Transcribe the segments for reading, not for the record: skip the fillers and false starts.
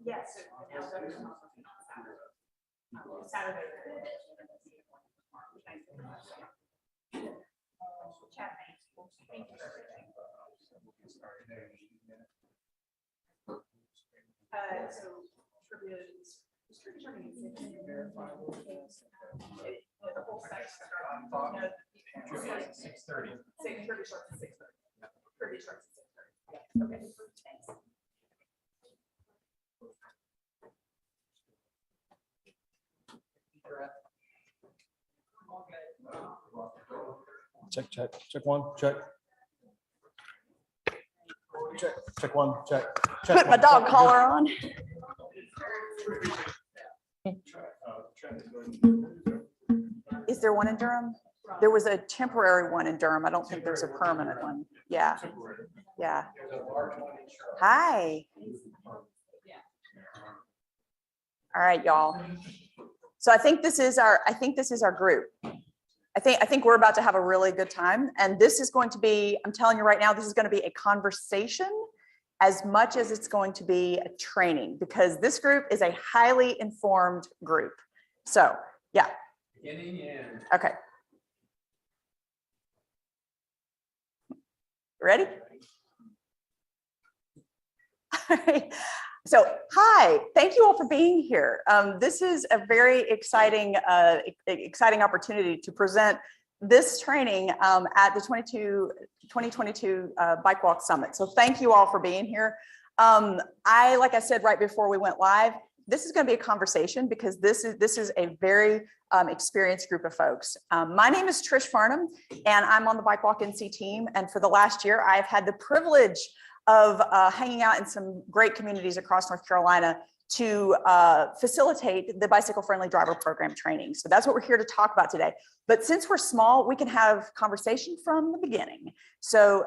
Yes. Saturday. Chat. Thank you for everything. So trivia is the whole section. 6:30. 6:30 starts at 6:30. Trivia starts at 6:30. Okay, thanks. Check one, check. Check one, check. Put my dog collar on. Is there one in Durham? There was a temporary one in Durham. I don't think there's a permanent one. Yeah. Yeah. Hi. All right, y'all. So I think this is our group. I think we're about to have a really good time. And this is going to be, I'm telling you right now, this is going to be a conversation as much as it's going to be a training, because this group is a highly informed group. So yeah. Okay. Ready? All right. So, hi, thank you all for being here. This is a very exciting opportunity to present this training at the 2022 BikeWalk Summit. So thank you all for being here. Like I said right before we went live, this is going to be a conversation because this is a very experienced group of folks. My name is Trish Farnham, and I'm on the BikeWalk NC team. And for the last year, I've had the privilege of hanging out in some great communities across North Carolina to facilitate the bicycle-friendly driver program training. So that's what we're here to talk about today. But since we're small, we can have conversation from the beginning. So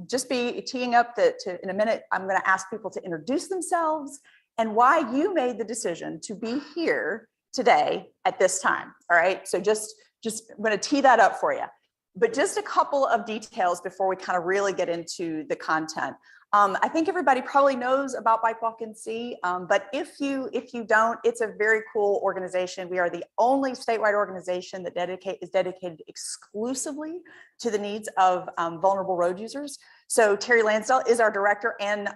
just be teeing up that in a minute, I'm going to ask people to introduce themselves and why you made the decision to be here today at this time. All right. So just I'm going to tee that up for you. But just a couple of details before we kind of really get into the content. I think everybody probably knows about BikeWalk NC, but if you don't, it's a very cool organization. We are the only statewide organization that is dedicated exclusively to the needs of vulnerable road users. So Terry Lansdale is our director and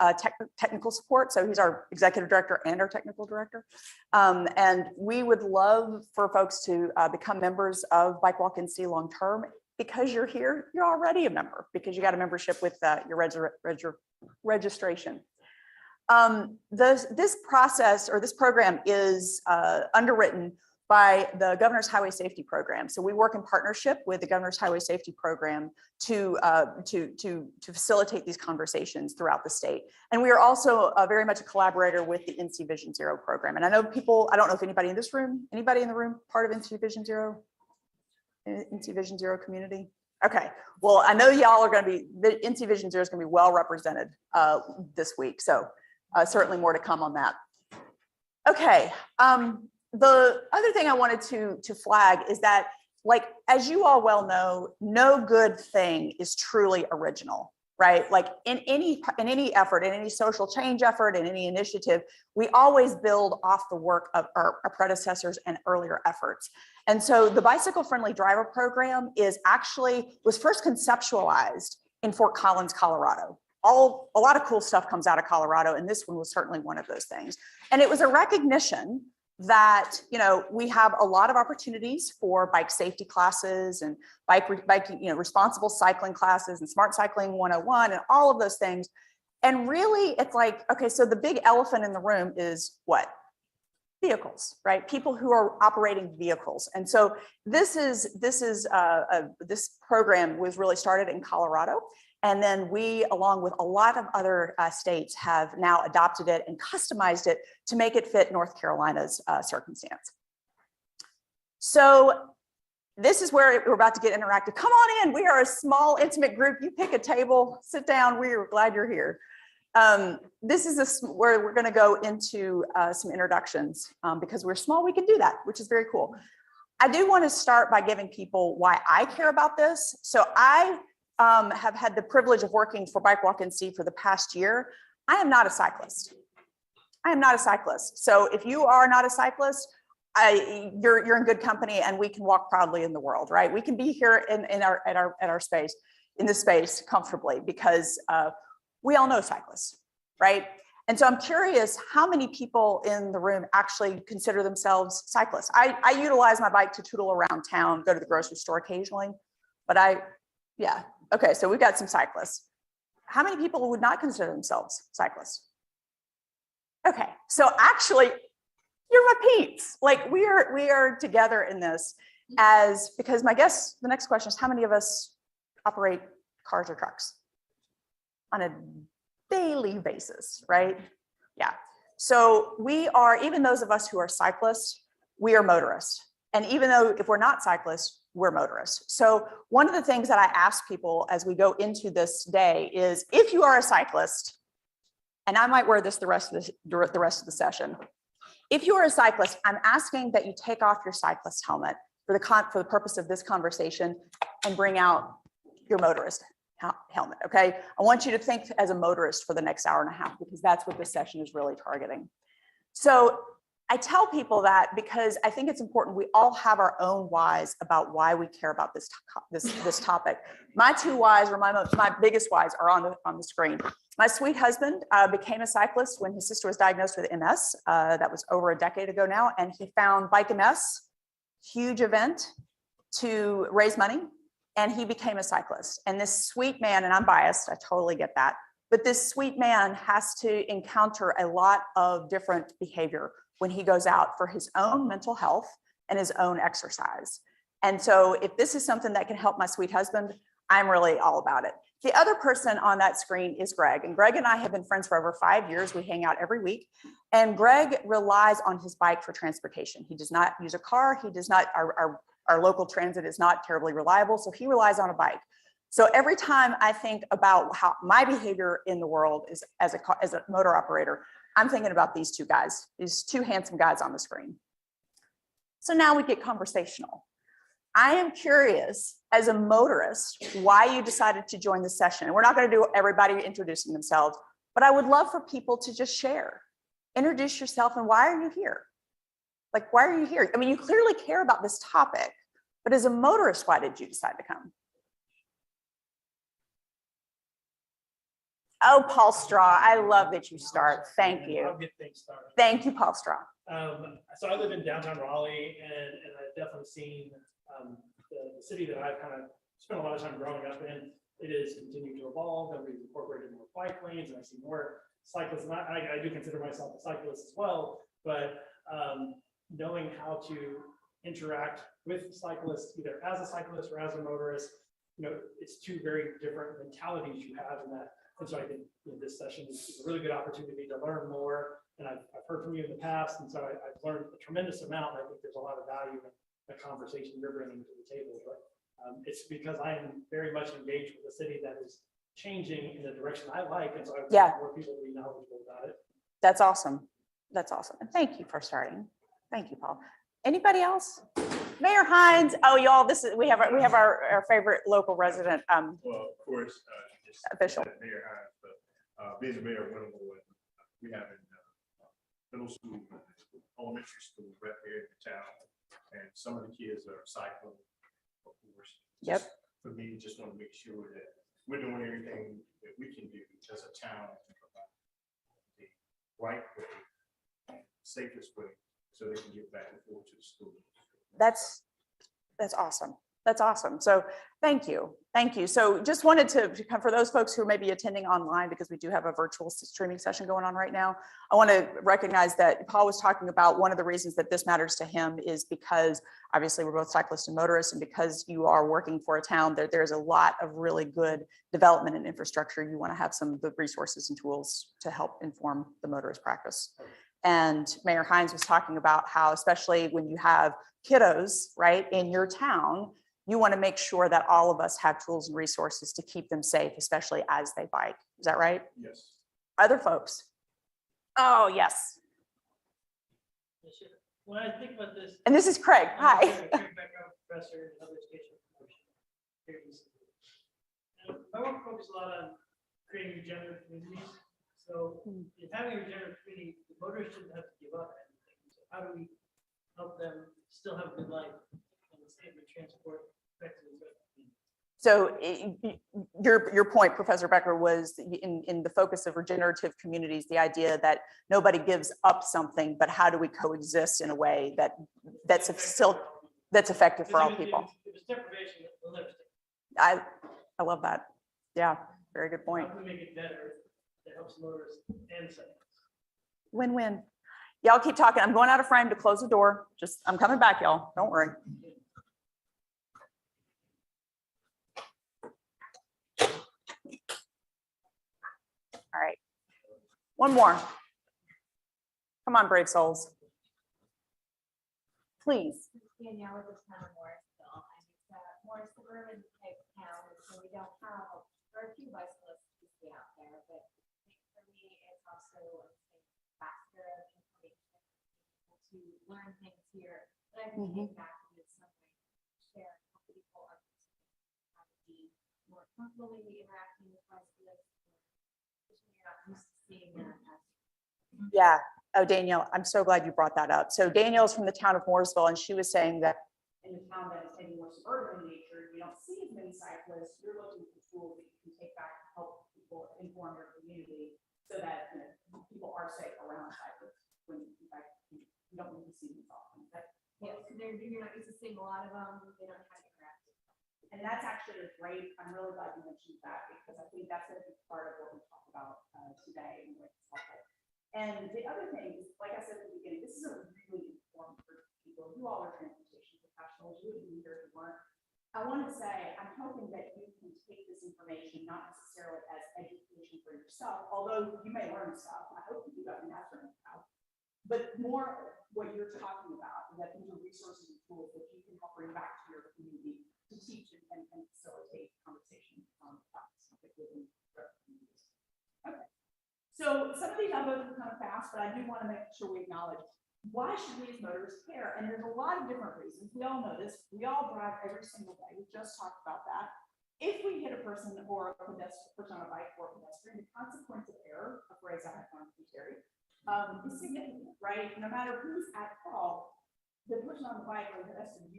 technical support. So he's our executive director and our technical director. And we would love for folks to become members of BikeWalk NC long term. Because you're here, you're already a member because you got a membership with your registration. This process or this program is underwritten by the Governor's Highway Safety Program. So we work in partnership with the Governor's Highway Safety Program to facilitate these conversations throughout the state. And we are also very much a collaborator with the NC Vision Zero program. And I know people, I don't know if anybody in this room, anybody in the room, part of NC Vision Zero? NC Vision Zero community? Okay, well, I know y'all are going to be, the NC Vision Zero is going to be well represented this week. So certainly more to come on that. Okay, the other thing I wanted to flag is that, like, as you all well know, no good thing is truly original, right? Like in any effort, in any social change effort, in any initiative, we always build off the work of our predecessors and earlier efforts. And so the bicycle friendly driver program was first conceptualized in Fort Collins, Colorado. A lot of cool stuff comes out of Colorado, and this one was certainly one of those things. And it was a recognition that, you know, we have a lot of opportunities for bike safety classes and bike, responsible cycling classes and smart cycling 101 and all of those things. And really it's like, okay, so the big elephant in the room is what? Vehicles, right? People who are operating vehicles. And so this program was really started in Colorado. And then we, along with a lot of other states, have now adopted it and customized it to make it fit North Carolina's circumstance. So this is where we're about to get interactive. Come on in. We are a small, intimate group. You pick a table, sit down. We are glad you're here. This is where we're going to go into some introductions because we're small. We can do that, which is very cool. I do want to start by giving people why I care about this. So I have had the privilege of working for BikeWalk NC for the past year. I am not a cyclist. I am not a cyclist. So if you are not a cyclist, you're in good company, and we can walk proudly in the world, right? We can be here in our space, in this space comfortably, because we all know cyclists, right? And so I'm curious how many people in the room actually consider themselves cyclists. I utilize my bike to tootle around town, go to the grocery store occasionally, but yeah. Okay, so we've got some cyclists. How many people would not consider themselves cyclists? Okay, so actually, you're my peeps. Like we are together in this because my guess, the next question is how many of us operate cars or trucks on a daily basis, right? Yeah. So we are, even those of us who are cyclists, we are motorists. And even though if we're not cyclists, we're motorists. So one of the things that I ask people as we go into this day is, if you are a cyclist, and I might wear this the rest of the session. If you are a cyclist, I'm asking that you take off your cyclist helmet for the purpose of this conversation and bring out your motorist helmet, okay? I want you to think as a motorist for the next hour and a half, because that's what this session is really targeting. So I tell people that because I think it's important. We all have our own whys about why we care about this topic. My two whys, or my biggest whys, are on the screen. My sweet husband became a cyclist when his sister was diagnosed with MS. That was over a decade ago now, and he found Bike MS, huge event, to raise money, and he became a cyclist. And this sweet man, and I'm biased, I totally get that, but this sweet man has to encounter a lot of different behavior when he goes out for his own mental health and his own exercise. And so if this is something that can help my sweet husband, I'm really all about it. The other person on that screen is Greg. And Greg and I have been friends for over 5 years. We hang out every week. And Greg relies on his bike for transportation. He does not use a car. He does not, our local transit is not terribly reliable. So he relies on a bike. So every time I think about how my behavior in the world is as a motor operator, I'm thinking about these two guys, these two handsome guys on the screen. So now we get conversational. I am curious, as a motorist, why you decided to join the session. And we're not going to do everybody introducing themselves, but I would love for people to just share. Introduce yourself and why are you here? Like, why are you here? I mean, you clearly care about this topic, but as a motorist, why did you decide to come? Oh, Paul Straw, I love that you start. Thank you. I'll get things started. Thank you, Paul Straw. So I live in downtown Raleigh, and I've definitely seen the city that I've kind of spent a lot of time growing up in. It is continuing to evolve, and we've incorporated more bike lanes, and I see more cyclists. And I do consider myself a cyclist as well, but knowing how to interact with cyclists, either as a cyclist or as a motorist, it's two very different mentalities you have in that. And so I think this session is a really good opportunity to learn more. And I've heard from you in the past, and so I've learned a tremendous amount. I think there's a lot of value in the conversation you're bringing to the table. But it's because I am very much engaged with a city that is changing in the direction I like, and so I want more people to be knowledgeable about it. That's awesome. That's awesome. And thank you for starting. Thank you, Paul. Anybody else? Mayor Hines. Oh, y'all, we have our favorite local resident. Well, of course, official. Mayor Hines, but being the mayor of Winterwood, we have in middle school, elementary school, right here in the town, and some of the kids are cycling, of course. Yep. For me, just want to make sure that we're doing everything that we can do as a town to provide the right way, and safest way, so they can get back and forth to the school. That's awesome. That's awesome. So thank you. Thank you. So just wanted to come for those folks who may be attending online, because we do have a virtual streaming session going on right now. I want to recognize that Paul was talking about one of the reasons that this matters to him is because obviously we're both cyclists and motorists, and because you are working for a town, there's a lot of really good development and infrastructure. You want to have some of the resources and tools to help inform the motorist practice. And Mayor Hines was talking about how, especially when you have kiddos, right, in your town, you want to make sure that all of us have tools and resources to keep them safe, especially as they bike. Is that right? Yes. Other folks? Oh, yes. When I think about this. And this is Craig. Hi. Craig Becker, professor in other education here in DC. My work focuses a lot on creating regenerative communities. So in having a regenerative community, the motorists shouldn't have to give up anything. So how do we help them still have a good life and save the transport effectively? So your point, Professor Becker, was in the focus of regenerative communities, the idea that nobody gives up something, but how do we coexist in a way that's effective for all people? If it's deprivation, we'll never stay. I love that. Yeah, very good point. How can we make it better that helps motorists and cyclists? Win-win. Y'all keep talking. I'm going out of frame to close the door. I'm coming back, y'all. Don't worry. All right. One more. Come on, brave souls. Please. Danielle with the town of Morrisville, and it's a more suburban type town, so we don't have, there are a few bicyclists to see out there, but I think for me, it's also a faster information to learn things here, but I think it's back with some way to share how people are how to be more comfortably interacting with bicyclists. You're not used to seeing that. Yeah. Oh, Danielle, I'm so glad you brought that up. So Danielle's from the town of Mooresville, and she was saying that In the town that is maybe more suburban in nature, you don't see as many cyclists, you're looking for tools that you can take back to help people inform your community so that, people are safe around cyclists when in fact you don't need to see them often. Yeah, so you're not used to seeing a lot of them, they don't have to interact. And that's actually a great, I'm really glad you mentioned that because I think that's a big part of what we talk about today and what's helpful. And the other thing is, like I said at the beginning, this is a really important group of people. You all are transportation professionals, you wouldn't be here if you weren't. I want to say, I'm hoping that you can take this information, not necessarily as education for yourself, although you may learn stuff. I hope you do that in that out. But more what you're talking about, that these are resources and tools that you can help bring back to your community to teach and facilitate conversation on topics within their communities. Okay. So some of these I'll go through kind of fast, but I do want to make sure we acknowledge why should we as motorists care? And there's a lot of different reasons. We all know this. We all drive every single day. We just talked about that. If we hit a person or a pedestrian, person on a bike or a pedestrian, the consequence of error, a phrase I have found to be Terry, is significant, right? No matter who's at fault, the person on the bike or the pedestrian,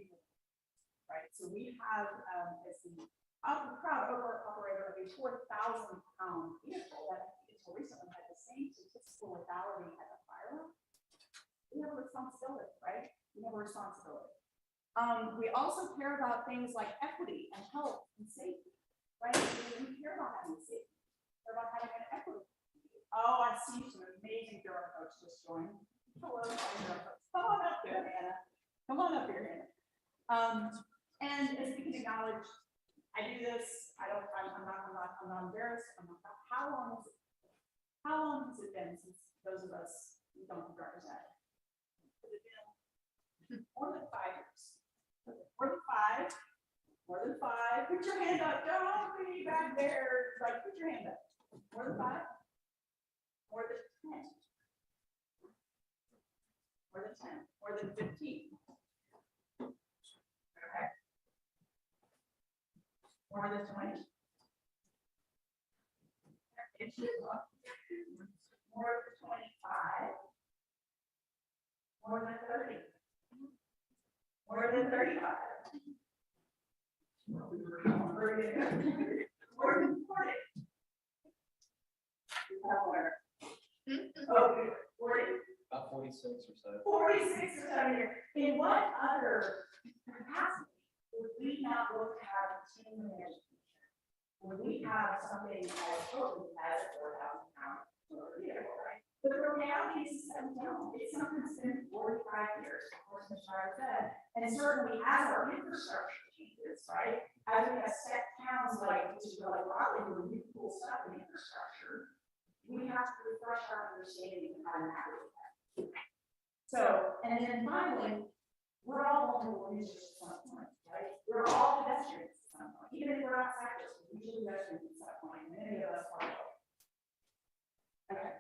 right? So we have as the proud operator of a 4,000-pound vehicle that until recently had the same statistical lethality as a firearm. We have a responsibility, right? We have a responsibility. We also care about things like equity and health and safety, right? We care about having safety. We care about having an equity. Oh, I see some amazing Durham folks just joined. Hello, Durham folks. Come on up here, Hannah. Come on up here, Hannah. And as we can acknowledge, I do this. I'm not embarrassed. How long has it been since those of us who don't represent? More than 5 years. More than five. More than 5. Put your hand up. Don't be back there. Like, put your hand up. More than 5. More than 10. More than 10. More than 15. Okay. More than 20. More than 25. More than 30. More than 35. More than 40. Oh, 40. About 46 or so. 46 or so here. In what other capacity would we not look to have continuing education? Would we have something as potent as a 4,000-pound motor vehicle, right? But the reality is that we don't. It's something that's been 45 years, of course, Ms. Shire said. And certainly as our infrastructure changes, right? As we have set towns like Raleigh who do cool stuff in infrastructure, we have to refresh our understanding of how to navigate that. So, and then finally, we're all vulnerable users at some point, right? We're all pedestrians at some point, even if we're not cyclists, we're usually pedestrians at some point, many of us are. Okay,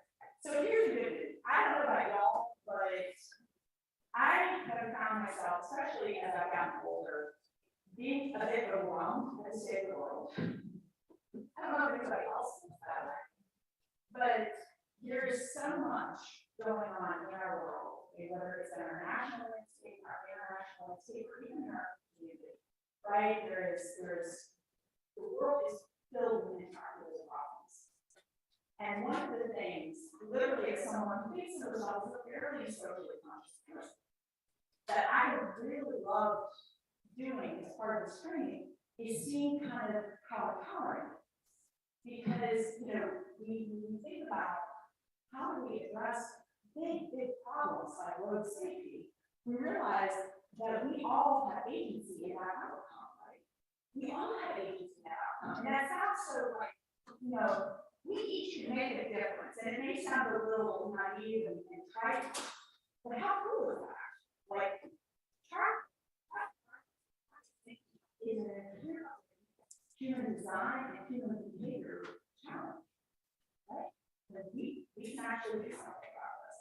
so here's the good news. I don't know about y'all, but I have found myself, especially as I've gotten older, being a bit overwhelmed at the state of the world. I don't know if anybody else thinks that way, but there is so much going on in our world, whether it's in our national landscape, our international landscape, or even in our community, right? The world is filled with those problems. And one of the things, literally as someone who thinks of themselves as a fairly socially conscious person, that I would really love doing as part of this training is seeing kind of how empowering it is. Because, when you think about how do we address big problems like road safety, we realize that we all have agency in our outcome, right? We all have agency in our outcome. And that sounds so like, we each can make a difference. And it may sound a little naive and trite, but how cool is that? Like, is an human design and human behavior challenge, right? And we can actually do something about this.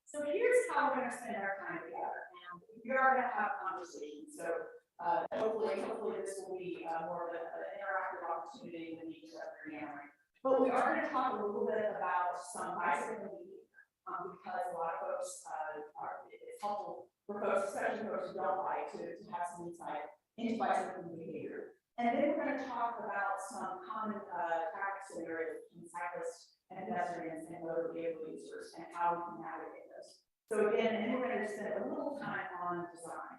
So here's how we're going to spend our time together. And we are going to have conversations. So hopefully this will be more of an interactive opportunity than each other yammering. But we are going to talk a little bit about some bicycling behavior because a lot of folks it's helpful for folks, especially folks who don't like to have some insight into bicycling behavior. And then we're going to talk about some common traffic scenarios between cyclists and pedestrians and motor vehicle users and how we can navigate those. So again, and then we're going to spend a little time on design.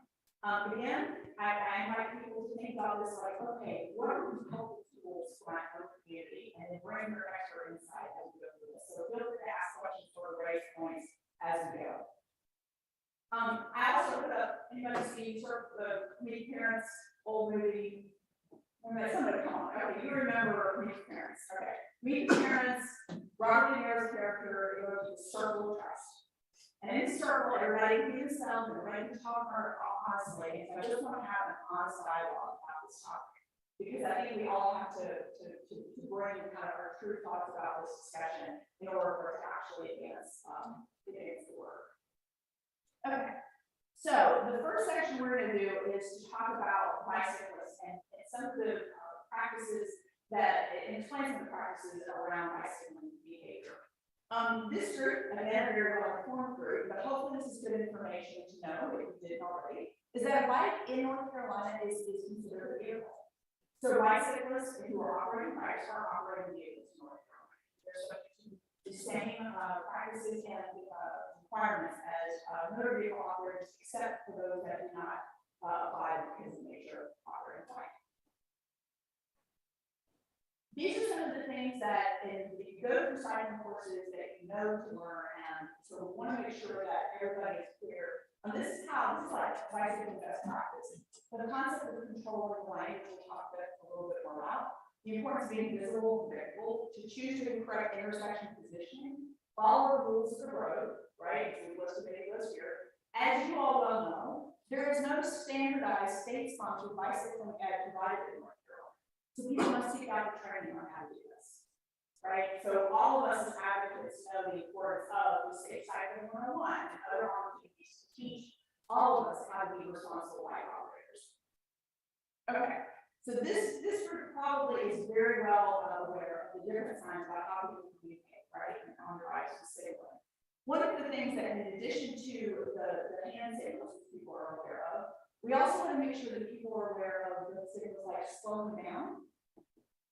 Again, I invite people to think about this like, okay, what are the helpful tools for my own community? And then bring your expert insight as we go through this. So feel free to ask questions or raise points as we go. I also put up, anybody see sort of the Meet Parents old movie? Somebody come on, okay, you remember Meet Parents, okay. Meet Parents, Robert De Niro's character, it was the circle of trust. And in the circle, everybody can be themselves, everybody can talk honestly, and I just want to have an honest dialogue about this topic. Because I think we all have to bring kind of our true thoughts about this discussion in order for us to actually advance the work. Okay, so the first section we're going to do is to talk about bicyclists and some of the practices that, and explain some of the practices around bicycling behavior. This group, again, a very well-informed group, but hopefully this is good information to know if you didn't already, is that a bike in North Carolina is considered a vehicle. So bicyclists who are operating bikes are operating vehicles in North Carolina. They're subject to the same practices and requirements as motor vehicle operators, except for those that do not apply because of the nature of operating bike. These are some of the things that if you go through cycling courses that you know to learn, and so we want to make sure that everybody is clear. This is like bicycling best practice. So the concept of controlling the lane, we'll talk a little bit more about. The importance of being visible, predictable, to choose the correct intersection positioning, follow the rules of the road, right? So we listed many of those here. As you all well know, there is no standardized state-sponsored bicycling ed provided in North Carolina. So people must seek out the training on how to do this, right? So all of us as advocates know the importance of the Safe Cycling 101 and other opportunities to teach all of us how to be responsible bike operators. Okay, so this group probably is very well aware of the different signs about how people communicate, right? And on the right to signaling. One of the things that, in addition to the hand signals that people are aware of, we also want to make sure that people are aware of the signals like slowing down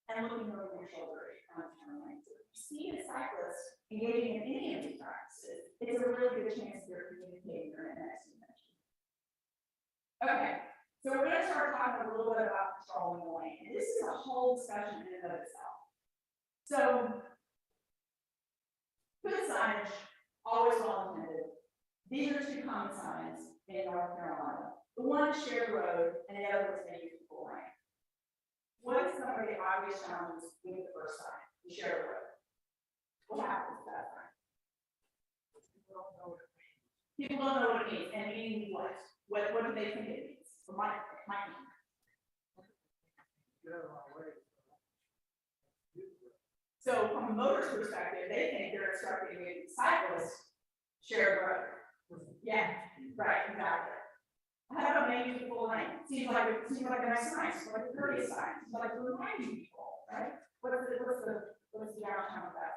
and looking over your shoulder on turn lanes. So if you see a cyclist engaging in any of these practices, it's a really good chance they're communicating their next dimension. Okay, so we're going to start talking a little bit about controlling the lane. And this is a whole discussion in and of itself. So, good signage, always well intended. These are two common signs in North Carolina. The one is shared road, and the other is a usable lane. What is some of the obvious challenges with the first sign, the shared road? What happens to that sign? People don't know what it means, and meaning what? What do they think it means? For my So from a motorist perspective, they think they're instructing a cyclist share the road. Yeah, right, exactly. How about maybe the full lane? Seems like a nice sign, seems like a courteous sign, seems like we're reminding people, right? What's the outcome of that?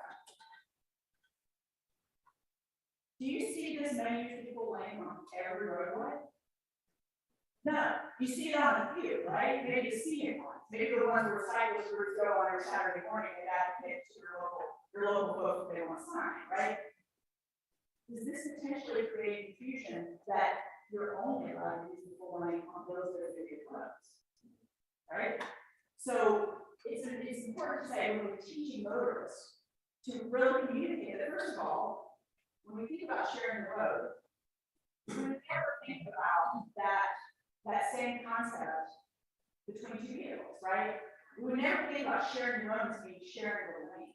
Do you see this may use the full lane on every roadway? No, you see it on a few, right? Maybe the scenic ones, maybe the ones where cyclists would go on their Saturday morning and advocate to your local folks if they want a sign, right? Does this potentially create confusion that you're only allowed to use the full lane on those designated roads? Right? So it's important to say when we're teaching motorists to really communicate that, first of all, when we think about sharing the road, we would never think about that same concept between two vehicles, right? We would never think about sharing your own as being sharing the lane.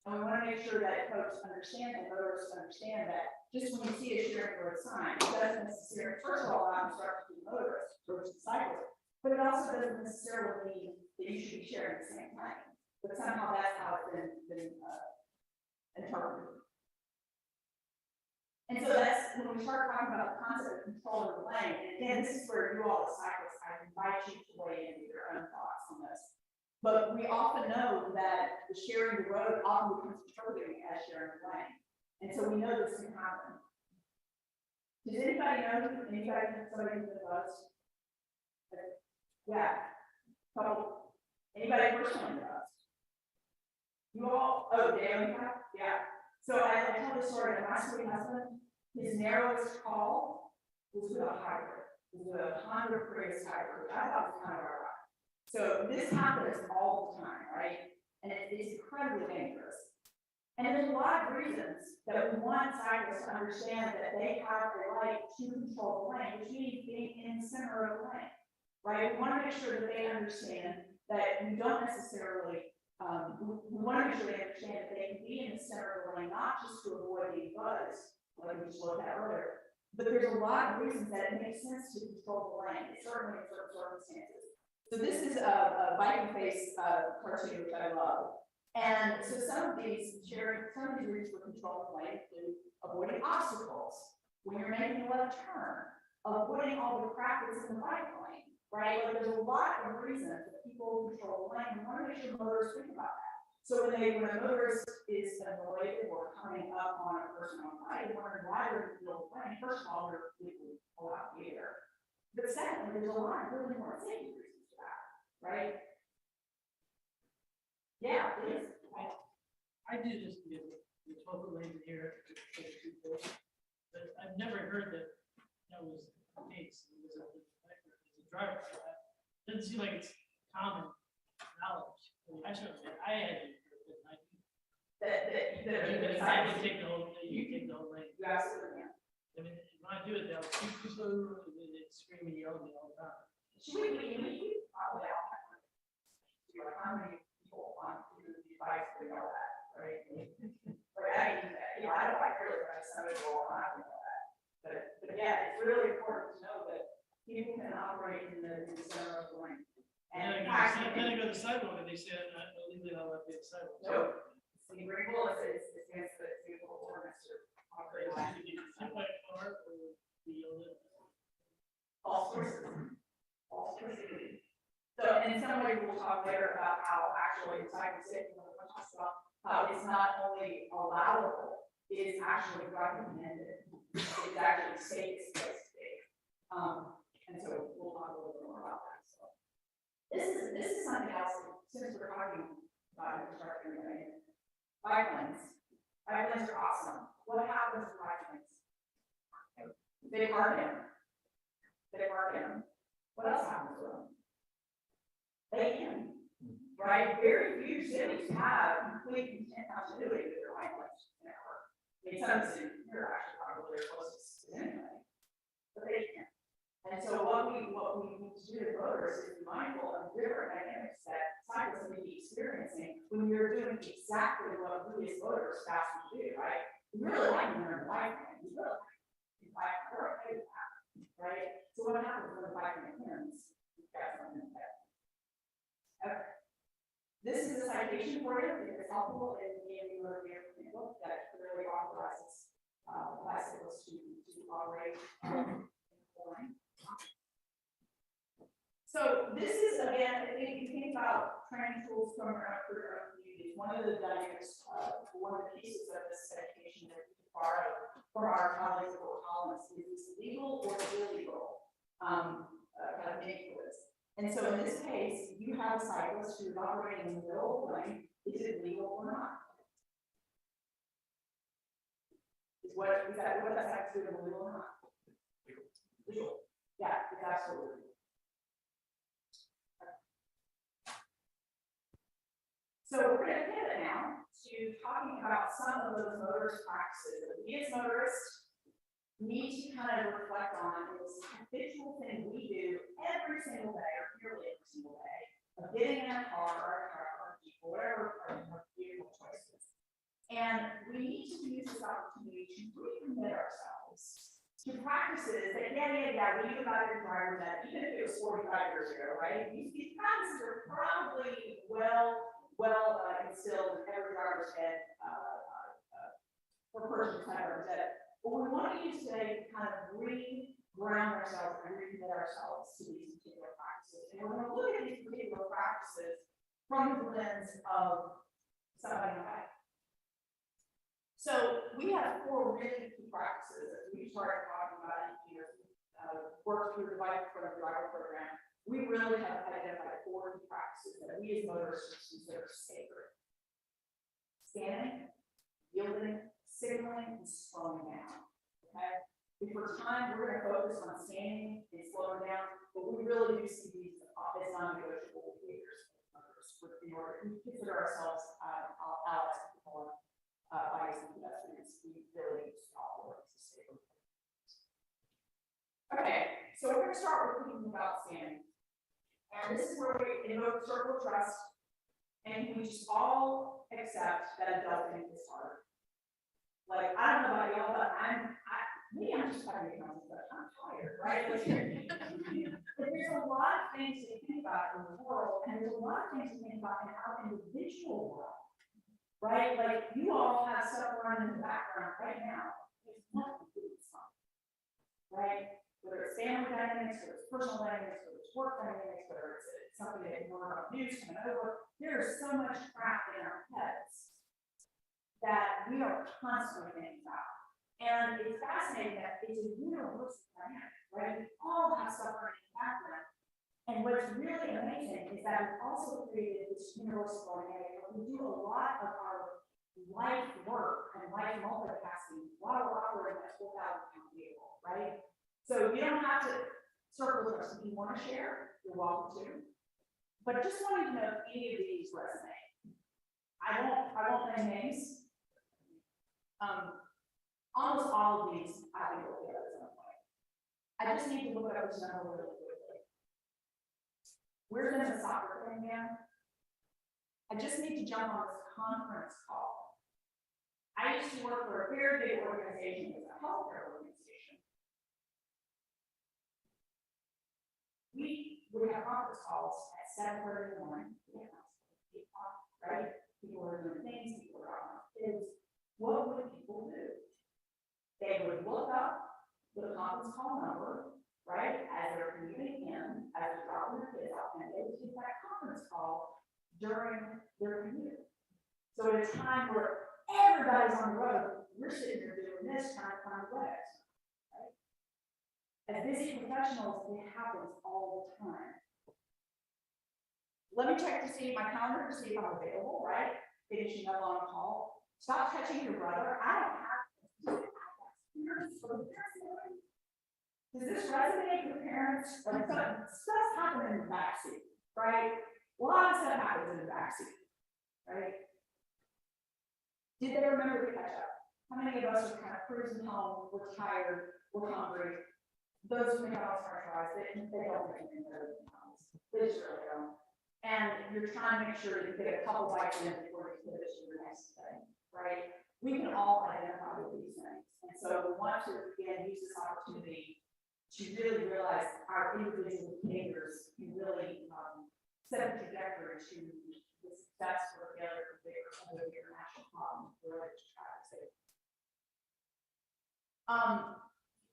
And we want to make sure that folks understand and motorists understand that just when you see a sharing road sign, it doesn't necessarily, first of all, allow instruction to motorists versus cyclists, but it also doesn't necessarily mean that you should be sharing the same lane. But somehow that's how it's been interpreted. And so that's when we start talking about the concept of control of the lane. And again, this is where you all, the cyclists, I invite you to weigh in with your own thoughts on this. But we often know that the sharing the road often becomes interpreted as sharing the lane. And so we know this can happen. Does anybody know somebody who does? Yeah. Couple. Anybody personally does? You all, oh, daily have? Yeah. So I tell the story of my sweet husband. His narrowest call was with a hybrid, with a Honda Prius hybrid. I thought it was kind of ironic. So this happens all the time, right? And it's incredibly dangerous. And there's a lot of reasons that we want cyclists to understand that they have the right to control the lane, which means being in the center of the lane, right? We want to make sure that they understand that we don't necessarily, we want to make sure they understand that they can be in the center of the lane, not just to avoid being buzzed, like we just looked at earlier, but there's a lot of reasons that it makes sense to control the lane, certainly in certain circumstances. So this is a biking face cartoon, which I love. And so some of these reasons for control of the lane include avoiding obstacles, when you're making a left turn, avoiding all the crap that's in the bike lane, right? Like there's a lot of reasons that people control the lane. We want to make sure motorists think about that. So when a motorist is annoyed or coming up on a person on a bike, wondering why they're in the middle of the lane, first of all, they're legally allowed to be there. But secondly, there's a lot of really more safety reasons for that, right? Yeah, please. I do just do the 12-foot lane here, but I've never heard that that was the case. It was a driver. It doesn't seem like it's common knowledge. I should have. I had it. I would take the whole. You take the whole lane. You absolutely can. I mean, when I do it, they'll keep slow and then scream and yell at me all the time. Should we probably all have one. Like how many people on these bikes we know that, right? Right, I mean, I don't like really when somebody go on, we know that. But yeah, it's really important to know that people can operate in the center of the lane. And then I go to the sidewalk and they say, I'm illegally not allowed to be at the sidewalk. So, see, very cool, it's against the local ordinance to operate. If my car or be illegal. All sources. All sources. So in some way, we'll talk later about how actually cyber safety, when we talk about how it's not only allowable, it is actually recommended. It's actually safe space to be. And so we'll talk a little bit more about that. So this is something else, since we're talking about infrastructure and everything. Bike lanes. Bike lanes are awesome. What happens to bike lanes? They park in. What else happens to them? They can, right? Very few cities have complete continuity with their bike lanes network. I mean, some cities here are actually probably their closest anyway, but they can. And so what we need to do as voters is be mindful of different dynamics that cyclists may be experiencing when you're doing exactly what we as voters ask them to do, right? We really like them in the bike lane. We really like them. bike, they're okay with that, right? So what happens when the bike ends? You've got something there. Okay. This is a citation for you, it's helpful in the motor vehicle handbook that clearly authorizes bicyclists to operate in the line. So this is, again, if you think about training tools from our communities, one of the dynamics, one of the pieces of this citation that we borrow from our colleagues at Fort Collins is legal or illegal kind of manipulative. And so in this case, you have a cyclist who's operating in the middle of the lane. Is it legal or not? Is that what that's actually legal or not? Legal. Yeah, it's absolutely legal. So we're going to pivot now to talking about some of those motorist practices that we as motorists need to kind of reflect on is the habitual thing we do every single day, or nearly every single day, of getting in a car, or a truck, or a Jeep, or whatever our vehicle choice is. And we need to use this opportunity to recommit ourselves to practices that, we knew about your driver's ed, even if it was 45 years ago, right? These practices are probably well instilled in every driver's ed or person who's had driver's ed. But we want to use today to kind of re-ground ourselves and recommit ourselves to these particular practices. And we're going to look at these particular practices from the lens of somebody on bike. So we have 4 really key practices that we started talking about work through the bike for the driver program. We really have identified 4 key practices that we as motorists consider sacred: scanning, yielding, signaling, and slowing down. Okay? If for time, we're going to focus on scanning and slowing down, but we really do see these as non-negotiable behaviors in order to consider ourselves allies to people bikes and pedestrians. We really need to stop for it to stay. Okay, so we're going to start with thinking about scanning. And this is where we invoke circle of trust, and we just all accept that adulting is hard. Like, I don't know about y'all, but maybe I'm just tired of but I'm tired, right? Like, there's a lot of things to think about in the world, and there's a lot of things to think about in our individual world, right? Like, you all have stuff running in the background right now. There's nothing to do with something, right? Whether it's family dynamics, whether it's personal dynamics, whether it's work dynamics, whether it's something that we're on news coming over, there's so much crap in our heads that we are constantly thinking about. And it's fascinating that it's a universal dynamic, right? We all have stuff running in the background. And what's really amazing is that we've also created this universal dynamic. We do a lot of our life work and life multitasking while we're operating that 4,000-pound vehicle, right? So you don't have to circle us if you want to share, you're welcome to. But just wanted to know if any of these resonate. I won't name names. Almost all of these I think will be at some point. I just need to look up this number really quickly. We're in the soccer thing now. I just need to jump on this conference call. I used to work for a very big organization, it's a healthcare organization. We would have conference calls at 7:30 in the morning, right? People are doing things, people are on kids. What would people do? They would look up the conference call number, right, as they're commuting in, as they're dropping their kids off, and they would take that conference call during their commute. So at a time where everybody's on the road, we're sitting there doing this, trying to find legs. As busy professionals, it happens all the time. Let me check to see my calendar to see if I'm available, right? Finishing up on a call. Stop touching your brother. I don't have to. Does this resonate with parents? Like, stuff happens in the backseat, right? A lot of stuff happens in the backseat, right? Did they remember to catch up? How many of us are kind of cruising home, we're tired, we're hungry? Those who make Alzheimer's rise, they don't think anything better than us. They just really don't. And you're trying to make sure you get a couple bites in before you finish your next thing, right? we can all identify with these things. And so we want to, again, use this opportunity to really realize our individual behaviors can really set a trajectory to the success or failure of the international problem related to traffic safety.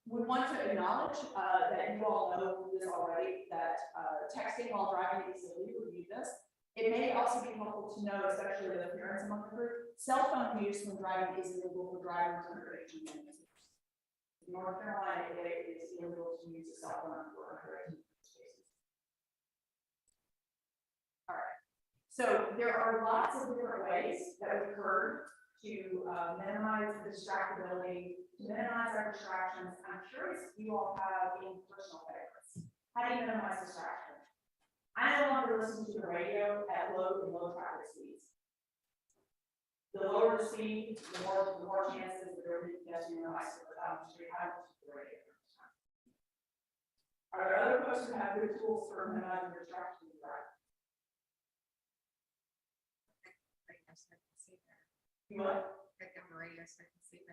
We want to acknowledge that you all know this already, that texting while driving is illegal. We do this. It may also be helpful to know, especially the parents among the group, cell phone use when driving is illegal for drivers under 18 years. In North Carolina, it is illegal to use a cell phone for under 18 cases. All right. So there are lots of different ways that we've heard to minimize the distractibility, to minimize our distractions. I'm curious if you all have any personal favorites. How do you minimize distraction? I no longer listen to the radio at low traffic speeds. The lower the speed, the more chances that there will be pedestrian or bicyclist out on the street. I don't listen to the radio. Are there other folks who have good tools for minimizing distraction? You what?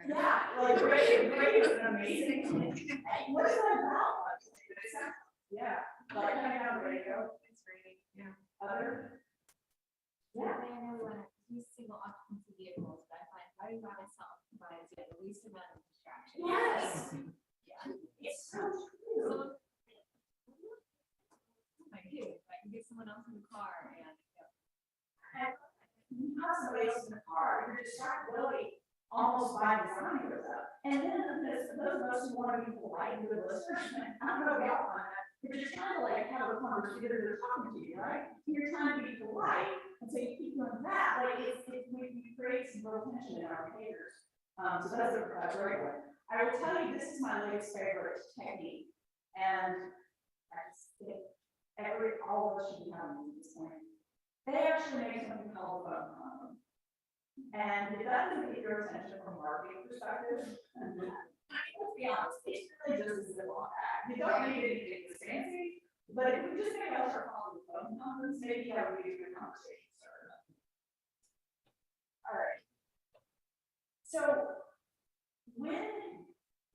Yeah, like radio is an amazing thing. What is that about? Yeah, like coming on the radio. It's raining, yeah. Other? Yeah, I know we want to use single occupancy vehicles, but I find driving by myself provides you the least amount of distraction. Yes. Yeah. It's so true. I do, I can get someone else in the car and, You have somebody else in the car, your distractibility almost by design goes up. And then those of us who want to be polite and good listeners, I don't know about that. You're just trying to like have a conversation, they're talking to you, right? You're trying to be polite, and so you keep doing that. Like we create some real tension in our behaviors. So that's a great one. I will tell you, this is my least favorite technique, and all of us should be having at this point. They actually make something called a phone column. And it doesn't get your attention from a marketing perspective. Let's be honest, it's really just a ziploc bag. You don't need anything fancy, but if we just make us our phone numbers, maybe that would be a good conversation starter. All right. So when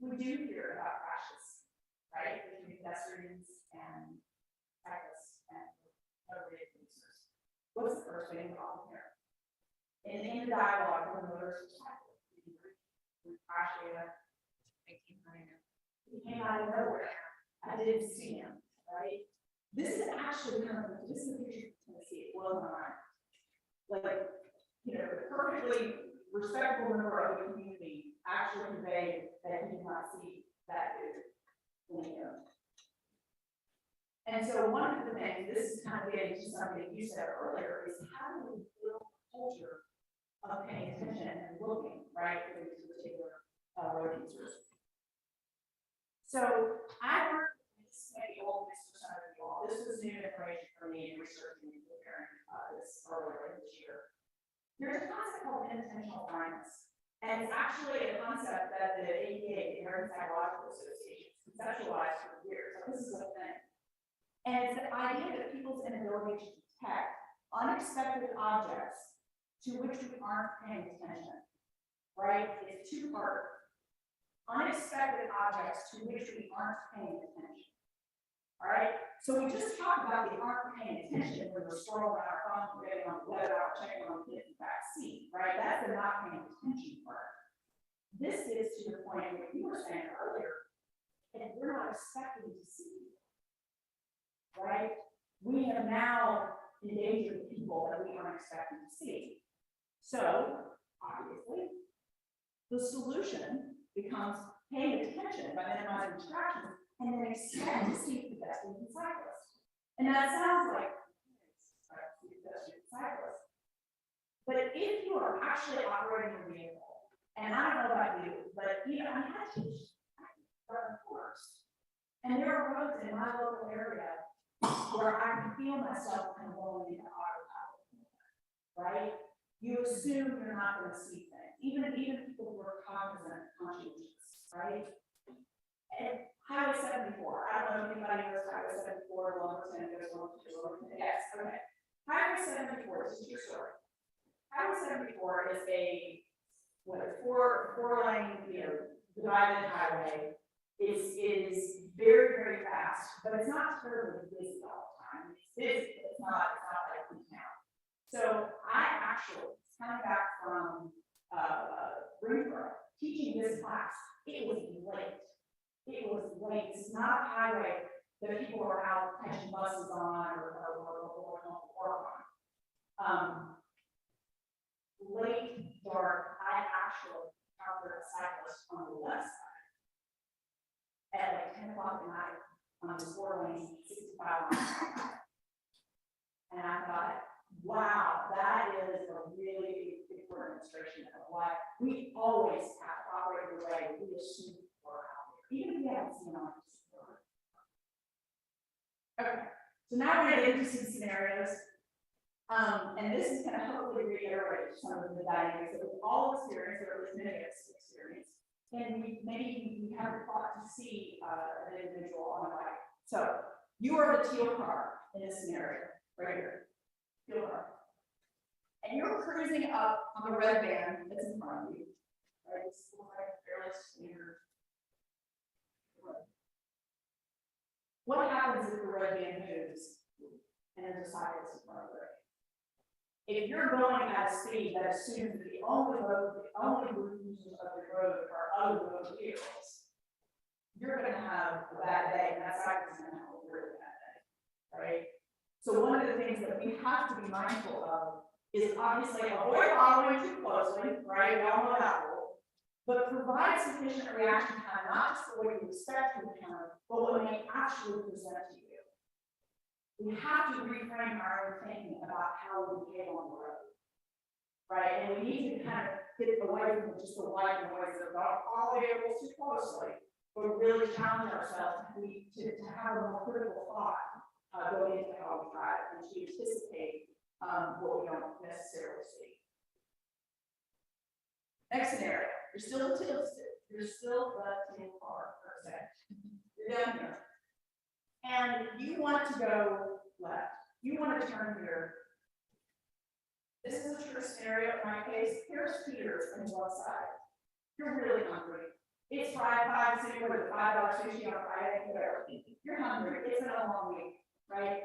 we do hear about crashes, right, between pedestrians and cyclists and other users, what's the first thing we all hear? In the dialogue, when motorists we crash data. He came out of nowhere. I didn't see him, right? This is actually this is a picture from Tennessee. It blows my mind. Like, you know, the perfectly respectful member of the community actually conveyed that he did not see that dude when he owned. And so one of the things, this is kind of getting to something you said earlier, is how do we build a culture of paying attention and looking, right, for these particular road users. So I heard this maybe old Mr. Son of you all. This was new information for me in researching and preparing this earlier this year. There's a concept called intentional blindness. And it's actually a concept that the APA, the American Psychological Association, conceptualized for years. So this is a thing. And it's the idea that people's inability to detect unexpected objects to which we aren't paying attention, right? It's two-part. Unexpected objects to which we aren't paying attention. All right? So we just talked about the aren't paying attention when we're scrolling on our phone, getting on the web, out checking on the kids' back seat, right? That's the not paying attention part. This is to the point what you were saying earlier, and we're not expecting to see, right? We have now endangered people that we aren't expecting to see. So, obviously, the solution becomes paying attention by minimizing distractions and then expect to see pedestrians and cyclists. And that sounds like pedestrian cyclists. But if you are actually operating a vehicle, and I don't know about you, but you know, I had to drive course. And there are roads in my local area where I can feel myself kind of rolling into autopilot, right? You assume you're not going to see things, even people who are cognizant, conscientious, right? And Highway 74, I don't know if anybody knows Highway 74, Wilmington, there's Wilmington, yes, okay. Highway 74 is a true story. Highway 74 is a what a four lane, divided highway is very, very fast, but it's not terribly busy all the time. It's busy, but it's not like in town. So I actually, coming back from, Greensboro, teaching this class, it was late. It was late. It's not a highway that people are out catching buses on or going home to work on. Late, dark, I actually encountered a cyclist on the left side at like 10 o'clock at night on this 4-lane, 65 miles an hour. And I thought, wow, that is a really big demonstration of why we always have to operate the way we assume people are out there, even if we haven't seen them. Okay, so now we're going to get into some scenarios. And this is going to hopefully reiterate some of the dynamics that we've all experienced, or at least many of us experienced. And maybe we haven't thought to see an individual on a bike. So you are the teal car in this scenario, right here. Teal car. And you're cruising up on the red band that's in front of you. Right? It's like fairly standard. What happens if the red band moves and there's a cyclist in front of it? If you're going at a speed that assumes that the only users of the road are other road vehicles, you're going to have a bad day, and that cyclist is going to have a really bad day, right? So one of the things that we have to be mindful of is obviously avoid following too closely, right? We all know that rule. But provide sufficient reaction time, not just the way you expect to encounter, but what may actually present to you. We have to reframe our own thinking about how we behave on the road, right? And we need to kind of get away from just the white noise of not following vehicles too closely, but really challenge ourselves to have a more critical thought going into how we drive and to anticipate what we don't necessarily see. Next scenario, you're still the teal stick. You're still the teal car for a second. You're down here. And you want to go left. You want to turn here. This is a true scenario in my case. Here's Peter on one side. You're really hungry. It's $5 sushi on Friday, whatever. You're hungry. It's been a long week, right?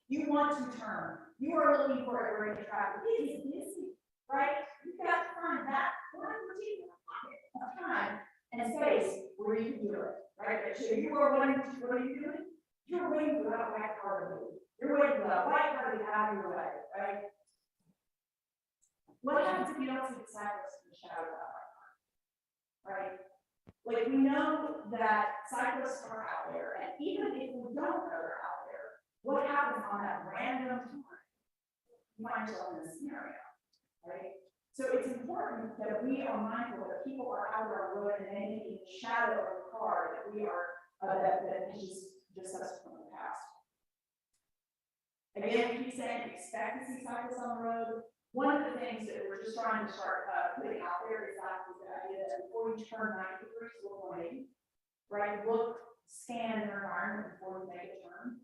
You want to turn. You are looking for a great traffic. It is busy, right? You've got to find that one particular pocket of time and space where you can do it, right? So you are wanting to, what are you doing? You're waiting for that white car to move. You're waiting for that white car to be out of your way, right? What happens if you don't see the cyclist in the shadow of that white car, right? Like, we know that cyclists are out there, and even if we don't know they're out there, what happens on that random time? You find yourself in this scenario, right? So it's important that we are mindful that people are out there on the road and they may be in the shadow of the car that we are, that is just us from the past. Again, we keep saying expect to see cyclists on the road. One of the things that we're just trying to start putting out there is the idea that before you turn 90 degrees, look 180, right? Look, scan your environment before you make a turn.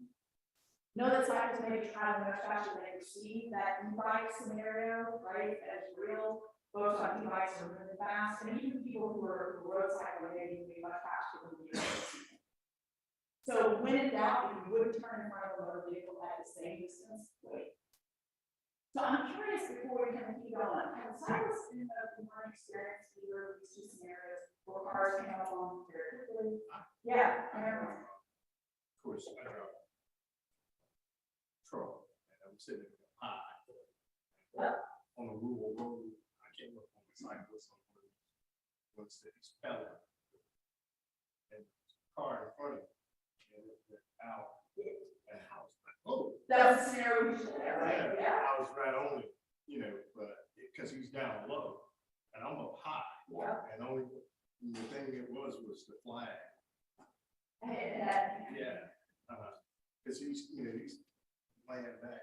Know that cyclists may be traveling much faster than they perceive that e-bike scenario, right? As real. Folks on e-bikes are moving fast, and even people who are road cycling may be much faster than you. So when in doubt, if you wouldn't turn in front of a motor vehicle at the same distance, wait. So I'm curious before we kind of keep going, have cyclists in the learning experience either of these two scenarios where cars can come along very quickly? Yeah, I remember. Of course, I drove truck, and I'm sitting high. On a rural road, I came up on the cyclist on what's this pellet. And car in front of me. Out and the house. Oh, That was the scenario we should have, right? yeah, I was right on it, but because he's down low and I'm up high. Yeah. And only the thing it was the flag. Yeah. Because he's laying back.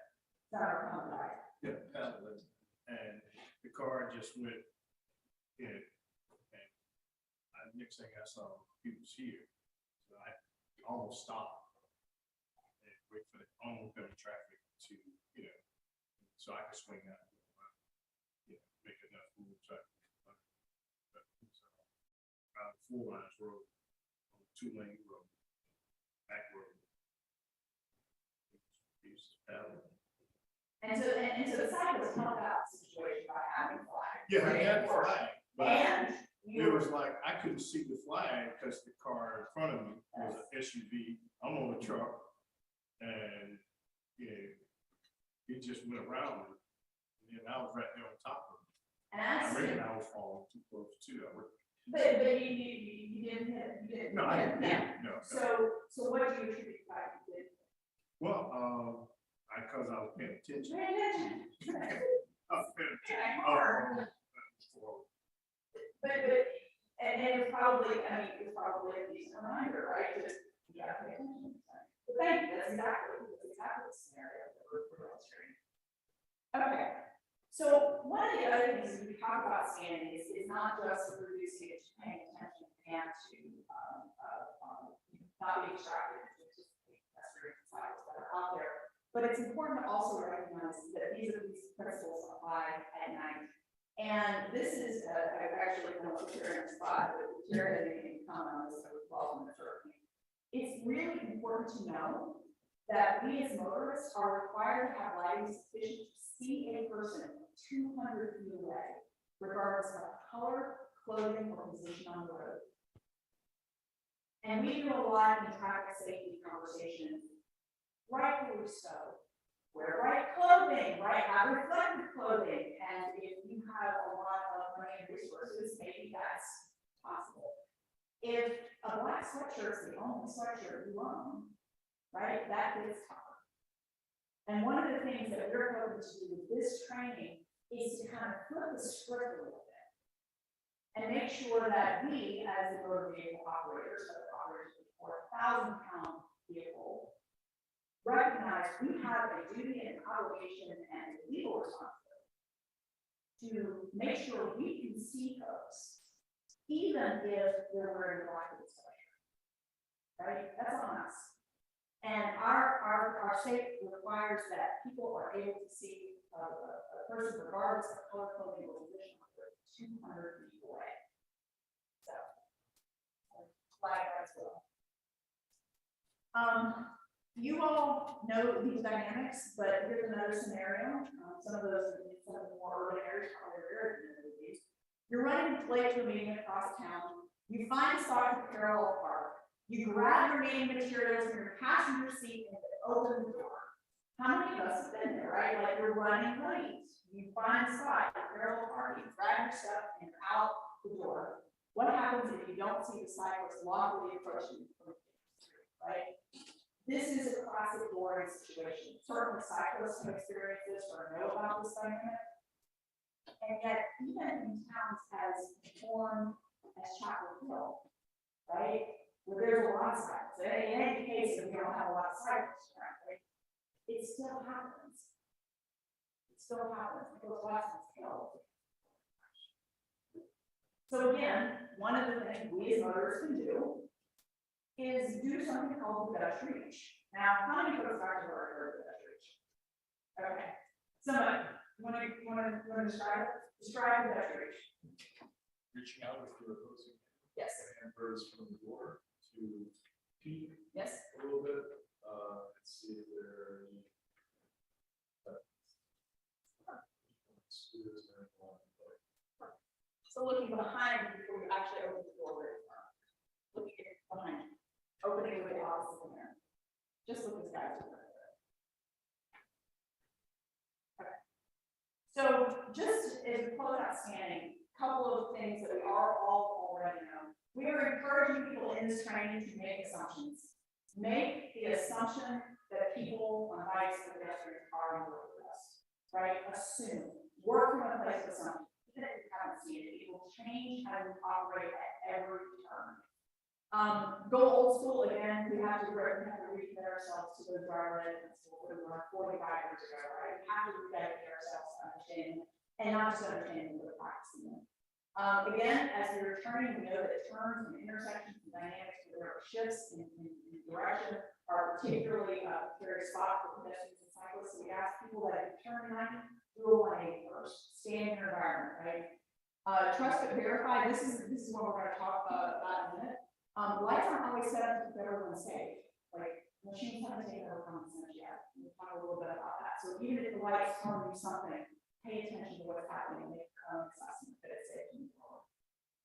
Yeah, pedaling, and the car just went in, and next thing I saw, he was here. So I almost stopped and wait for the oncoming traffic to, so I could swing out, make enough room so I could Four lines road, two-lane road, back road. And so the cyclists help out the situation by having flags. Yeah, I had flag, but And it you, was like, I couldn't see the flag because the car in front of me was an SUV. I'm on a truck. And, yeah, it just went around me. And I was right there on top of it. and I I reckon see, I was falling too close to it. but you didn't hit, you didn't. No, I didn't, Yeah. no. So what do you attribute the fact you did? Well, cause I was paying attention. Pay attention. I was paying attention. Try hard. But, and it was probably, I mean, it was probably a decent reminder, right, to, you gotta pay attention. But thank you, that's exactly the scenario that we're illustrating. Okay, so one of the other things we talk about scanning is not just reducing it to paying attention and to, not being distracted, which is pedestrian cycles that are out there. But it's important to also recognize that these principles apply at night. And this is, I actually don't know if you're in a spot, but Jared didn't comment on this, so it's well in the turkey. It's really important to know that we as motorists are required to have lighting sufficient to see a person 200 feet away, regardless of color, clothing, or position on the road. And we do a lot in traffic safety conversations, rightfully so. Wear right clothing, right? Have reflective clothing. And if you have a lot of money and resources, maybe that's possible. If a black sweatshirt is the only sweatshirt you own, right, that gets tougher. And one of the things that we're hoping to do with this training is to kind of flip the script a little bit and make sure that we, as the motor vehicle operators, so operators with 4,000-pound vehicle, recognize we have a duty and obligation and legal responsibility to make sure we can see folks, even if they're wearing black and sweatshirt. Right? That's on us. And our state requires that people are able to see a person regardless of color, clothing, or position, 200 feet away. So, flag as well. You all know these dynamics, but here's another scenario. Some of the more urban areas probably are very familiar with these. You're running late to a meeting across town. You find a spot to parallel park. You grab your meeting materials from your passenger seat and open the door. How many of us have been there, right? Like you're running late. You find a spot, parallel parking, grab your stuff, and you're out the door. What happens if you don't see the cyclist lawfully approaching from the street, right? This is a classic boring situation. Certainly cyclists have experienced this or know about this dynamic. And yet, even in towns as informed as Chapel Hill, right, where there's a lot of cyclists, in any case, if we don't have a lot of cyclists around, right, it still happens. It still happens because lessons kill. So again, one of the things we as motorists can do is do something called the Dutch reach. Now, how many folks actually are heard of the Dutch reach? Okay, somebody, you want to describe it? Describe the Dutch reach. Reaching out if you're opposing. Yes. And birds from the door to peek Yes. a little bit, and see if there are any. So looking behind you before you actually open the door. Looking behind you. Opening with the opposite in there. Just what this guy's doing. Okay. So just as we close out scanning, a couple of things that we are all already know. We are encouraging people in this training to make assumptions. Make the assumption that people on bikes and pedestrians are on board with us. Right? Assume. Work from a place of assumption. Even if you haven't seen it, it will change how you operate at every turn. Go old school again. We have to recommit ourselves to the driver ed principle that we learned 45 years ago, right? We have to dedicate ourselves to understanding and not just understanding, but practicing them. Again, as we're returning, we know that turns and intersections and dynamics where there are shifts in direction are particularly very spot for pedestrians and cyclists. So we ask people that if you turn 90, do a 180 first. Stay in your environment, right? Trust but verify, this is what we're gonna talk about in a minute. Lights aren't always set up to keep everyone safe, like, machines haven't taken over common sense yet. We'll talk a little bit about that. So even if the lights telling you something, pay attention to what's happening, make an assessment that it's safe to move forward.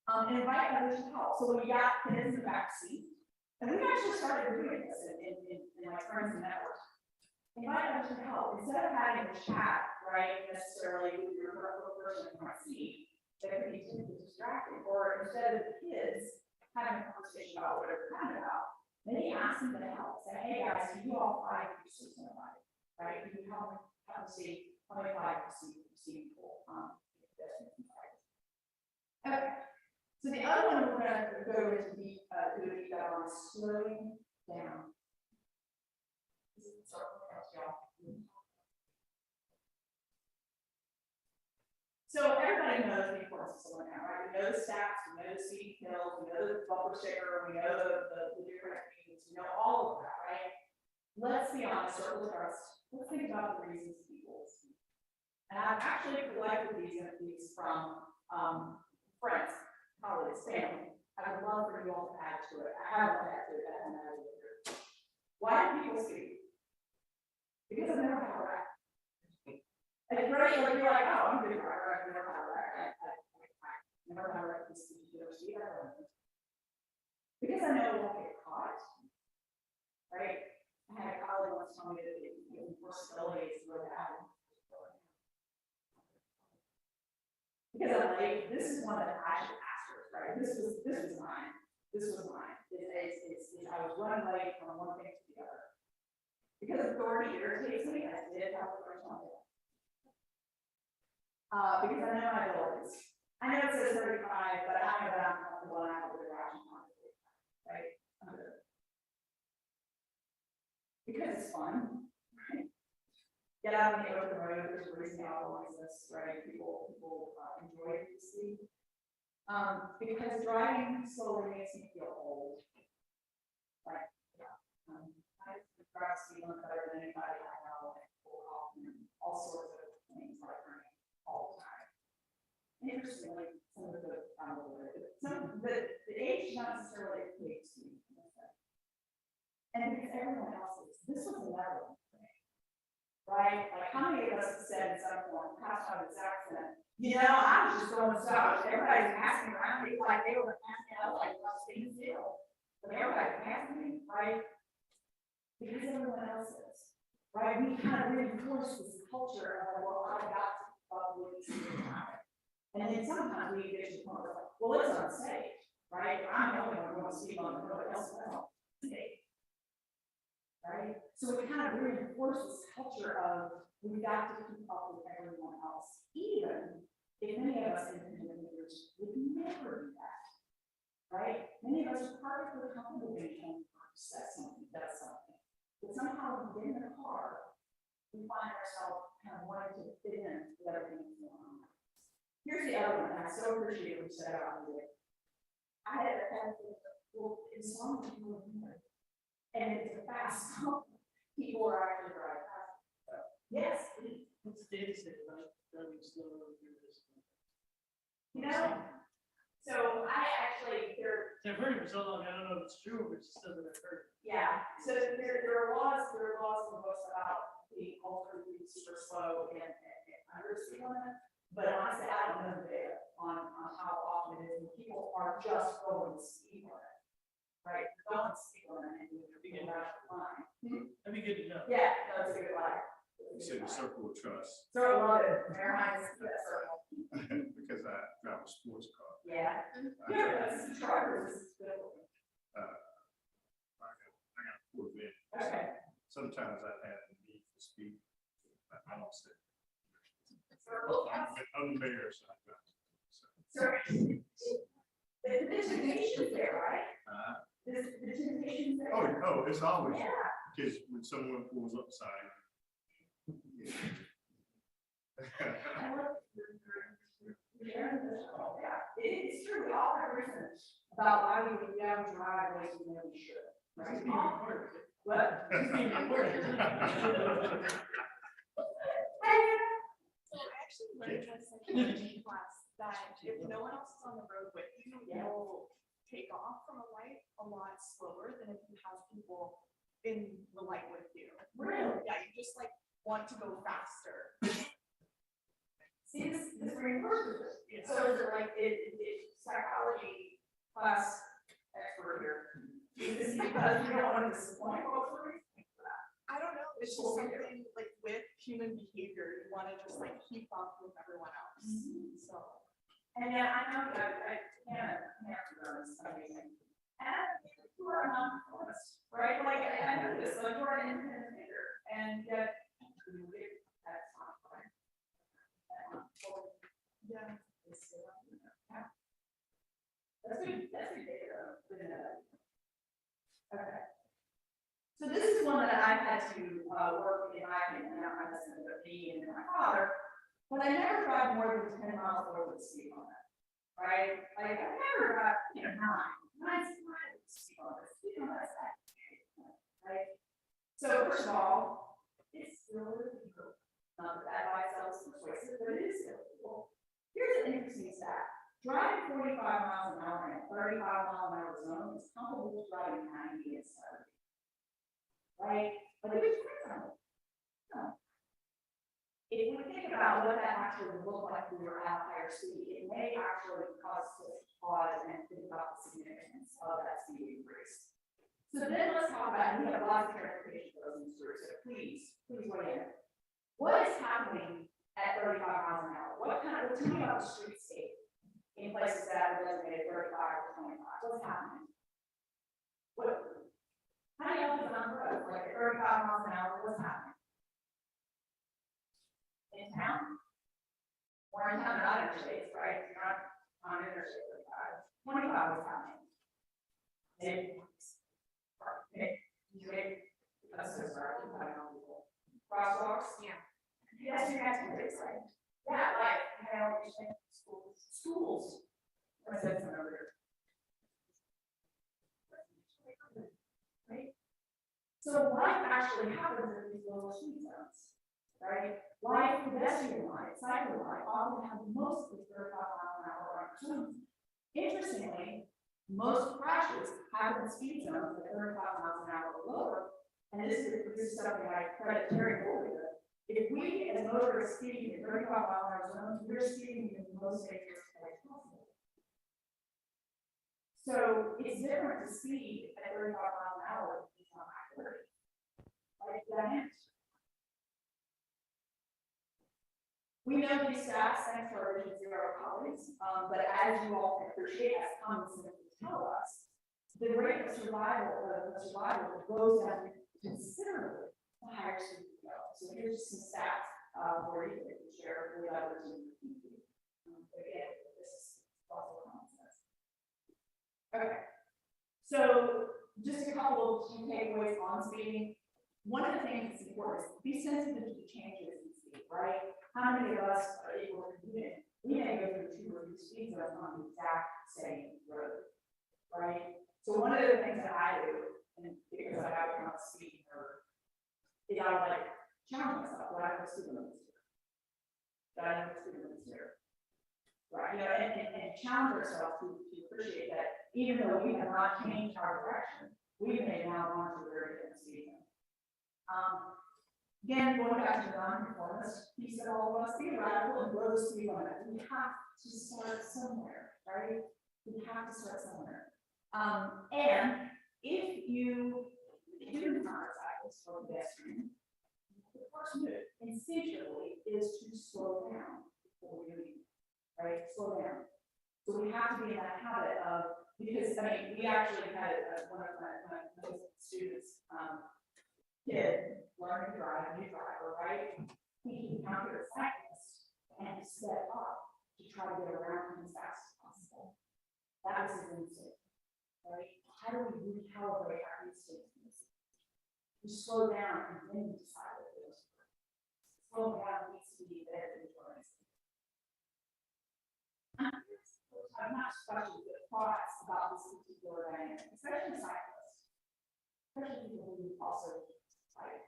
And invite others to help. So we got kids in the back seat, and we actually started doing this in like friends and networks. Invite others to help, instead of having a chat, right, necessarily with your person in the front seat, that could be too distracting, or instead of the kids having a conversation about whatever they're talking about, maybe ask them to help, say, hey guys, can you all find your seats in the bike, right? Can you help me see, how many five see people, okay. So the other one we're gonna go into deep, do a deep dive on is slowing down. This is the circle across, y'all. So everybody knows the importance of slowing down, right? We know the stats, we know the seat hills, we know the bumper sticker, we know the different things, we know all of that, right? Let's be honest, circle of trust. Let's think about the reasons people speak. And I've actually collected these from friends, colleagues, family. I would love for you all to add to it. I haven't added to it, but I haven't added to it. Why do people speak? Because I've never had a wreck. And it's great, like, you're like, oh, I'm a good driver, I've never had a wreck. I never had a wreck this particular speed. Because I know I won't get caught, right? I had a colleague once tell me that the enforceability is really bad. Because I'm like, this is one that I should ask her, right? This was mine. This was mine. I was running late from one thing to the other. Because authority irritates me, I did have the first one. Because I know my abilities. I know it says 35, but I know that I'm comfortable and I have a good reaction on it, right? Because it's fun, right? Get out on the open road, there's a reason I like this, right? People enjoy it to see. Because driving slowly makes me feel old. Right? Yeah. I drive speed limit better than anybody I know, and all sorts of things like running all the time. Interestingly, some of the age not necessarily equates to me. And because everyone else is, this was another one for me. Right? Like, how many of us have said in some form, past out of this accident, you know, I was just going south, everybody's passing around me like they were passing out, like, I was staying still. But everybody's passing me, right? Because everyone else is. Right? We kind of reinforce this culture of, well, I got to probably see it happen. And then sometimes we get to the point where, like, well, it's unsafe, right? I'm the only one going to speak on it, nobody else will. Right? So we kind of reinforce this culture of we've got to keep up with everyone else, even if many of us independent leaders would never do that. Right? Many of us are perfectly comfortable being home says something, does something. But somehow when we get in the car, we find ourselves kind of wanting to fit in with everything that's going on. Here's the other one, and I so appreciate what you said about music. I had a well, in some people here. And it's a fast song. People are actually driving fast. So, yes. What's the data say about driving slow through this? You know, so I actually, I've heard it for so long, I don't know if it's true, but it just doesn't occur. yeah, so there are laws in the books about being ultra super slow and under speed limit. But honestly, I don't know the data on how often it is when people are just going speed limit. Right, don't speak on it, and you're being out of line. That'd be good to know. Yeah, no, it's a good line. You said the circle of trust, So I love it, Mayor Hines, that circle. because I drive a sports car. Yeah. I Yeah, that's drivers. got a Corvette. Okay. Sometimes I've had the need for speed. I don't say. Circle. I'm embarrassed. So, the temptation's there, right? The temptation's there. Oh, it's always, Yeah. because when someone pulls upside. Yeah. I love yeah, it's true, we all have reasons about why we would down drive ways we never should. Right? What? So I actually learned a psychology class that if no one else is on the road with you, you'll take off from a light a lot slower than if you have people in the light with you. Really? Yeah, you just like want to go faster. See, this reinforces it. So is it like, psychology class expert here? Is it because you don't want to disappoint folks? What do you think of that? I don't know, it's just something like with human behavior, you want to just like keep up with everyone else. So. And then I know that I can't remember this amazing. And you are a nonconformist, right? Like, I know this, like, you're an independent thinker, and yet, that's not fine. Yeah. That's good data. Okay. So this is one that I've had to work in my opinion, my husband, but me and my father, but I never drive more than 10 miles over the speed limit, right? Like, I never got, nine speed limit, that's that, right? So first of all, it's still illegal. That by itself is persuasive, but it is still illegal. Here's an interesting stat. Driving 45 miles an hour in a 35-mile-an-hour zone is comparable to driving 90 and 70. Right? But it was different. No. If we think about what that actually would look like when we were at a higher speed, it may actually cause us to pause and think about the significance of that speed increase. So then let's talk about, we have lots of transportation for those in Missouri, so please weigh in. What is happening at 35 miles an hour? Tell me about the street state in places that are designated 35 or 25. What's happening? How do y'all get on the road? Like at 35 miles an hour, what's happening? In town? Or in town, not interstates, right? You're not on interstate 35. 25, what's happening? I'm so sorry. Crosswalks? Yeah. Yes, you guys can do it, right? Yeah, like, schools. I said something over here. Right? So life actually happens in these little speed zones, right? Life, pedestrian life, cycle life, often have mostly 35-mile-an-hour zones. Interestingly, most crashes happen in speed zones at 35 miles an hour or lower, and this is something I credit Terry Foley with. If we as motorists speeding in 35-mile-an-hour zones, we're speeding in the most dangerous place possible. So it's different to speed at 35 miles an hour than it's on I-30. Like that. We know these stats thanks to our Vision Zero colleagues, but as you all can appreciate, as common sense will tell us, the rate of survival goes down considerably the higher speed you go. So here's just some stats for you that you share with others. Again, this is also common sense. Okay. So just a couple of key takeaways on speeding. One of the things that's important is be sensitive to the changes in speed, right? How many of us are able to do it? We may go through 2 or 3 speed zones on the exact same road, right? So one of the things that I do, and because I have become a speed nerd, is I like challenge myself. What I know speed limits here. That I know speed limits here. Right? And challenge ourselves to appreciate that even though we have not changed our direction, we may now launch a very different speed zone. Again, going back to the non-conformist, he said all of us be radical and grow the speed limit. We have to start somewhere, right? We have to start somewhere. And if you do motorcycles for pedestrian, the first move instinctively is to slow down before we leave, right? Slow down. So we have to be in that habit of, because we actually had one of my students, kid learning to drive, a new driver, right? He encountered a cyclist and set up to try to get around him as fast as possible. That was his instinct, right? How do we recalibrate our instincts? We slow down and then we decide what it is. Slow down needs to be there in your instinct. I'm not questioning the thoughts about this particular dynamic, especially cyclists, especially people who also like,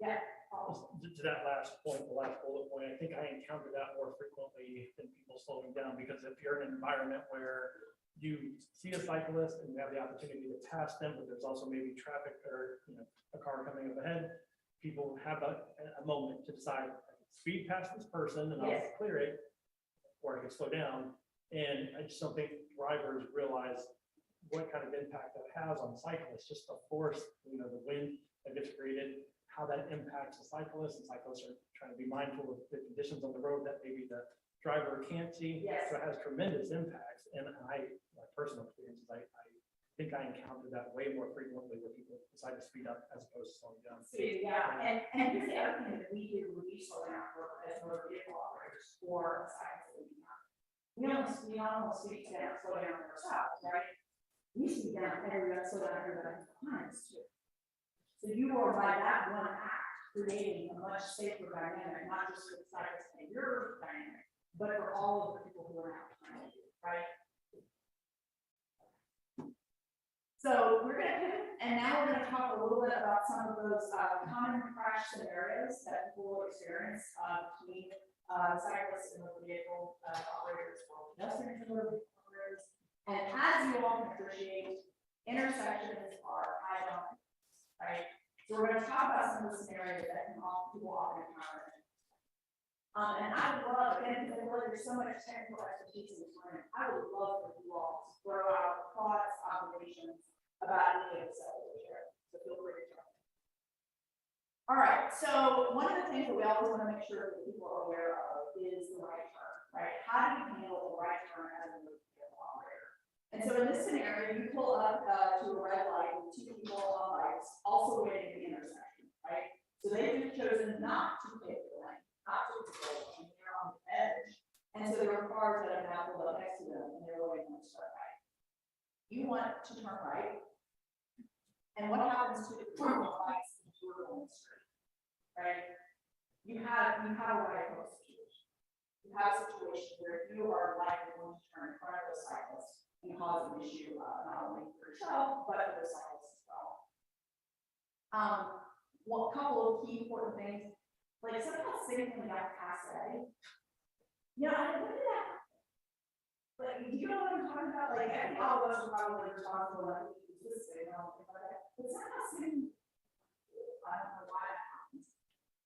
yeah. To that last point, the last bullet point, I think I encounter that more frequently than people slowing down, because if you're in an environment where you see a cyclist and you have the opportunity to pass them, but there's also maybe traffic or, a car coming up ahead, people have a moment to decide, I can speed past this person and I'll Yes. clear it, or I can slow down. And I just don't think drivers realize what kind of impact that has on cyclists, just the force, the wind that gets created, how that impacts the cyclists, and cyclists are trying to be mindful of the conditions on the road that maybe the driver can't see. Yes. So it has tremendous impacts, and my personal experiences, I think I encounter that way more frequently where people decide to speed up as opposed to slowing down. So, yeah, and here's the other thing that we do when we slow down for as motor vehicle operators or cyclists. We almost speed down, slow down ourselves, right? We speed down every slow down everybody behind us too. So you are by that one act creating a much safer dynamic, not just for the cyclist and your dynamic, but for all of the people who are out behind you, right? So we're gonna pivot, and now we're gonna talk a little bit about some of those common crash scenarios that people will experience between cyclists and motor vehicle operators or pedestrians and motor vehicle operators. And as you all can appreciate, intersections are high on, right? So we're gonna talk about some of the scenarios that people often encounter. And I would love, again, because I feel like there's so much technical expertise in this room, I would love for you all to throw out thoughts, observations about any of this that we'll share. So feel free to jump in. All right, so one of the things that we always want to make sure that people are aware of is the right turn, right? How do you handle the right turn as a motor vehicle operator? And so in this scenario, you pull up to a red light with two people on bikes, also waiting at the intersection, right? So they've chosen not to take the lane, not to go, and they're on the edge. And so there are cars that have now pulled up next to them, and they're waiting to start right. You want to turn right. And what happens to the normal lights if you're on the street, right? You have a right of situation. You have a situation where you are likely going to turn in front of a cyclist and cause an issue, not only for yourself, but for the cyclist as well. Well, a couple of key important things, like sometimes signaling out passe. When did that happen? Like, do you know what I'm talking about? Like, I think all of us are probably responsible, like, this signal, things like that. But sometimes signaling, I don't know why that happens.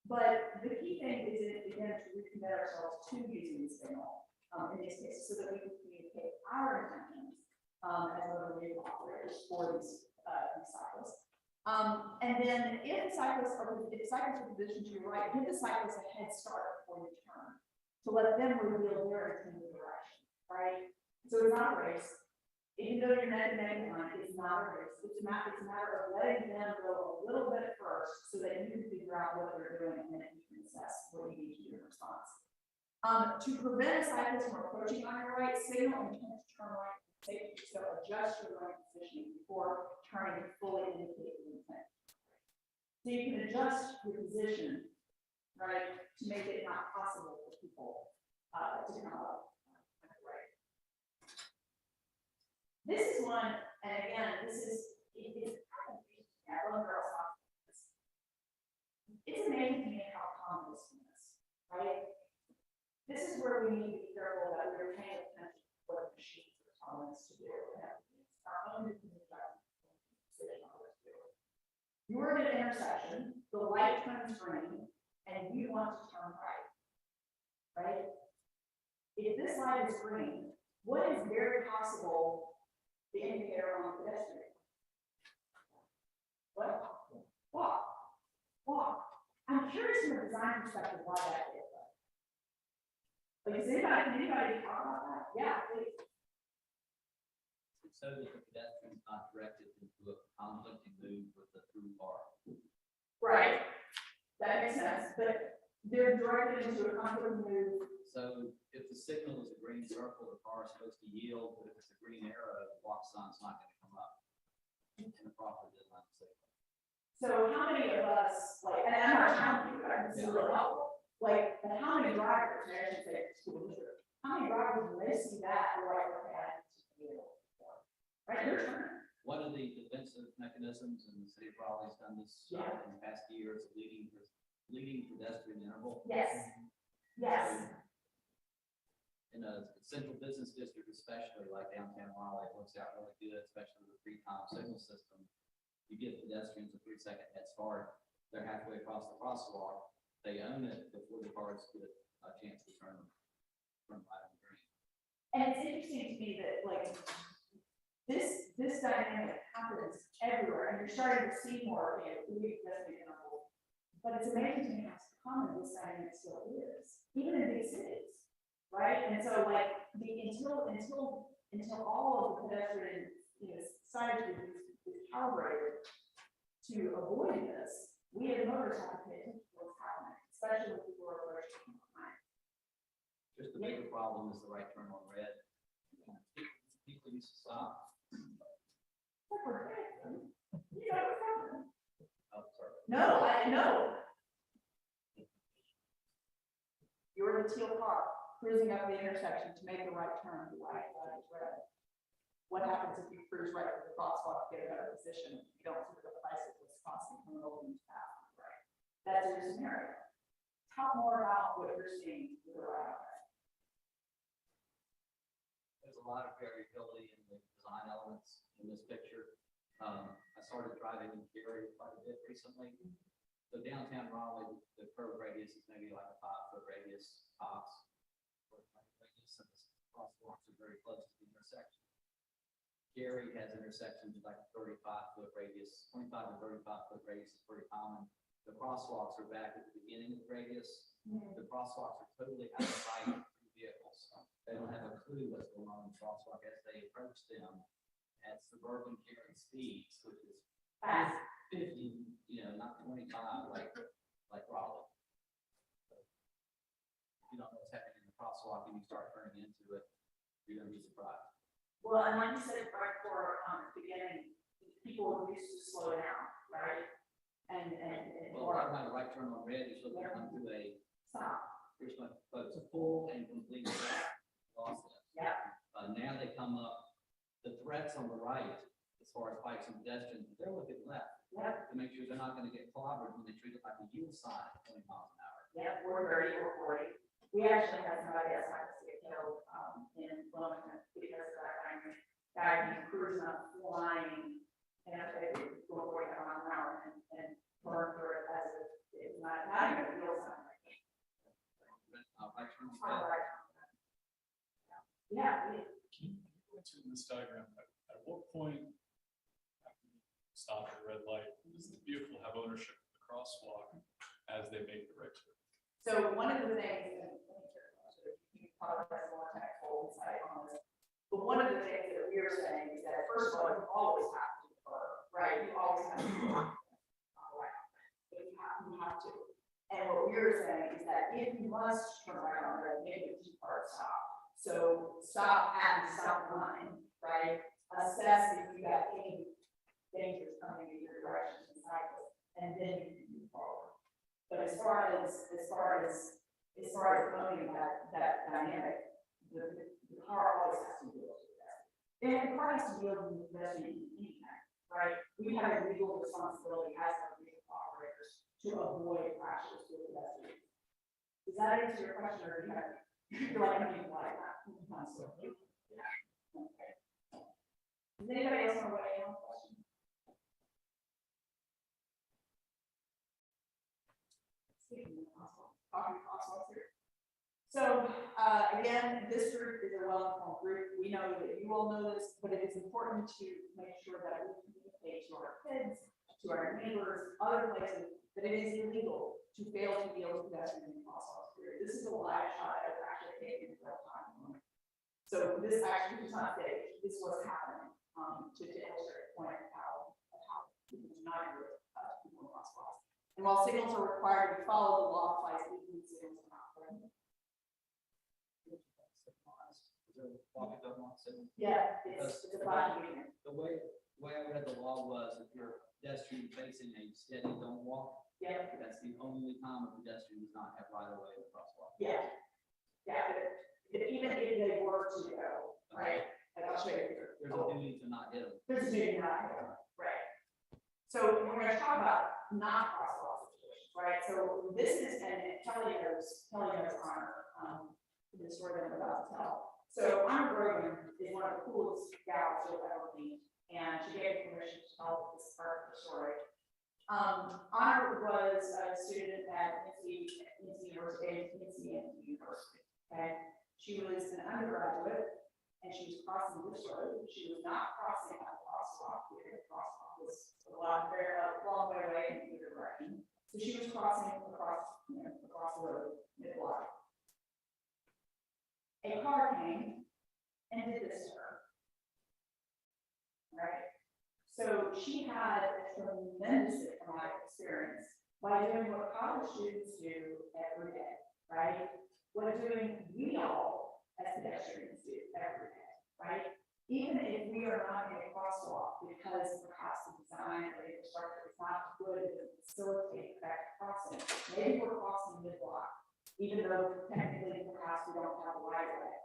But the key thing is, again, to recommit ourselves to using the signal in these cases so that we can communicate our intentions as motor vehicle operators for these cyclists. And then if cyclists are positioned to your right, give the cyclist a head start before you turn to let them reveal their intended direction, right? So it's not a race. Even though you're neck and neck behind, it's not a race. It's a matter of letting them go a little bit first so that you can figure out what they're doing and then you can assess what you need to do in response. To prevent a cyclist from approaching on your right, signal intent to turn right. Safety, so adjust your right positioning before turning to fully indicate the intent. So you can adjust your position, right, to make it not possible for people to come up. Right. This is one, and again, it's kind of interesting. I love girls talk about this. It's amazing to me how common this one is, right? This is where we need to be careful that we're paying attention to what the machines are telling us to do. Our own decision on what to do. You're at an intersection, the light turns green, and you want to turn right. Right? If this light is green, what is very possible the indicator on the pedestrian? What? Walk. Walk. I'm curious from a design perspective why that is. Like, can anybody talk about that? Yeah, please. So that the pedestrian is not directed into a conflicting move with the through car. Right. That makes sense, but they're directed into a conflicting move. So if the signal is a green circle, the car is supposed to yield, but if it's a green arrow, the walk sign's not going to come up in the proper deadline signal. So how many of us, like, and I'm not counting you, but this is really helpful. Like, and how many drivers, I should say, how many drivers when they see that, are like, okay, I need to be able to, right, your turn. One of the defensive mechanisms, and the city of Raleigh's done this in the past years, leading leading pedestrian interval. Yes, yes. In a central business district, especially like downtown Raleigh, it works out really good, especially with the three-time signal system. You give pedestrians a 3-second head start. They're halfway across the crosswalk. They own it before the cars get a chance to turn right on green. And it's interesting to me that like this dynamic happens everywhere, and you're starting to see more of it. But it's amazing to me how common this dynamic still is, even in big cities, right? And so like until all of the pedestrian, signage is calibrated to avoid this, we as motorists have to pay attention to what's happening, especially when people are approaching behind. Just the bigger problem is the right turn on red. People used to stop. Like we're great. You know what's happening? Oh, sorry. No, I know. You're the teal car cruising up the intersection to make the right turn, the right light is red. What happens if you cruise right over the crosswalk to get a better position? You don't see the bicyclists constantly coming over the path, right? That's your scenario. Talk more about what you're seeing with the right. There's a lot of variability in the design elements in this picture. I started driving in Gary quite a bit recently. So downtown Raleigh, the curve radius is maybe like a 5-foot radius tops. Radius and the crosswalks are very close to the intersection. Gary has intersections with like a 35-foot radius, 25 to 35-foot radius is pretty common. The crosswalks are back at the beginning of the radius. The crosswalks are totally out of sight of vehicles. They don't have a clue what's going on in the crosswalk as they approach them at suburban Gary speeds, which is Fast. 50, not 25 like Raleigh. So, if you don't know what's happening in the crosswalk and you start turning into it, you're gonna be surprised. Well, and like you said right before, at the beginning, people used to slow down, right? And Well, right now, the right turn on red, you're supposed to come to a stop. You're supposed to full and complete loss. Yeah. Now they come up, the threats on the right, as far as bikes and pedestrians, they're looking left Yep. to make sure they're not gonna get clobbered when they treat it like a yield sign at 20 miles an hour. Yep, we're 30 or 40. We actually had somebody else like to get killed in Wilmington because of that guy being cruising up flying and they were going 40 miles an hour and burned through it as if it's not even a real sign. Right turn on All red. right. Yeah. Can you go into this diagram, at what point after you stop at a red light, does the vehicle have ownership of the crosswalk as they make the right turn? So one of the things, and you probably have more technical insight on this, but one of the things that we are saying is that first of all, you always have to defer, right? You always have to defer. But you have to. And what we're saying is that if you must turn right on red, make it two-part stop. So stop at the stop line, right? Assess if you got any dangers coming in your direction in cycles, and then you can move forward. But as far as owning that dynamic, the car always has to be able to do that. And the car has to be able to do that in anything, right? We have a legal responsibility as vehicle operators to avoid crashes with pedestrians. Does that answer your question, or do you have, you're like, I mean, why not? Yeah. Okay. Does anybody else want to weigh in on the question? Talking crosswalks here. So, again, this group is a well-informed group. We know that you all know this, but it is important to make sure that we communicate to our kids, to our neighbors, other places, that it is illegal to fail to deal with pedestrians in crosswalks. This is a live shot that was actually taken in real time. So this actually is not fake. This was happening to illustrate the point of how people do not do people in crosswalks. And while signals are required to follow the law, applies legally, signals are not present. Yeah, it's a flash unit. The way I read the law was if you're pedestrian facing a steady don't walk, Yeah, that's the only time a pedestrian does not have right of way in the crosswalk. yeah. Yeah, but even if they were to go, right, and I'll show you here. There's a duty to not hit them. There's a duty not to go, right. So we're gonna talk about not crosswalk situations. right? So this is, and Kelly knows Honor, the story that I'm about to tell. So Honor Grogan is one of the coolest gals you'll ever meet, and she gave permission to tell this part of the story. Honor was a student at NC University, okay? She was an undergraduate, and she was crossing this road. She was not crossing a crosswalk. The crosswalk was a long way away in either direction. So she was crossing across the road, mid-block. A car came and did this to her. Right? So she had a tremendous traumatic experience by doing what college students do every day, right? What we all as pedestrians do every day, right? Even if we are not in a crosswalk because perhaps the design or the infrastructure is not good to facilitate that crossing, maybe we're crossing mid-block, even though technically perhaps we don't have a right of way.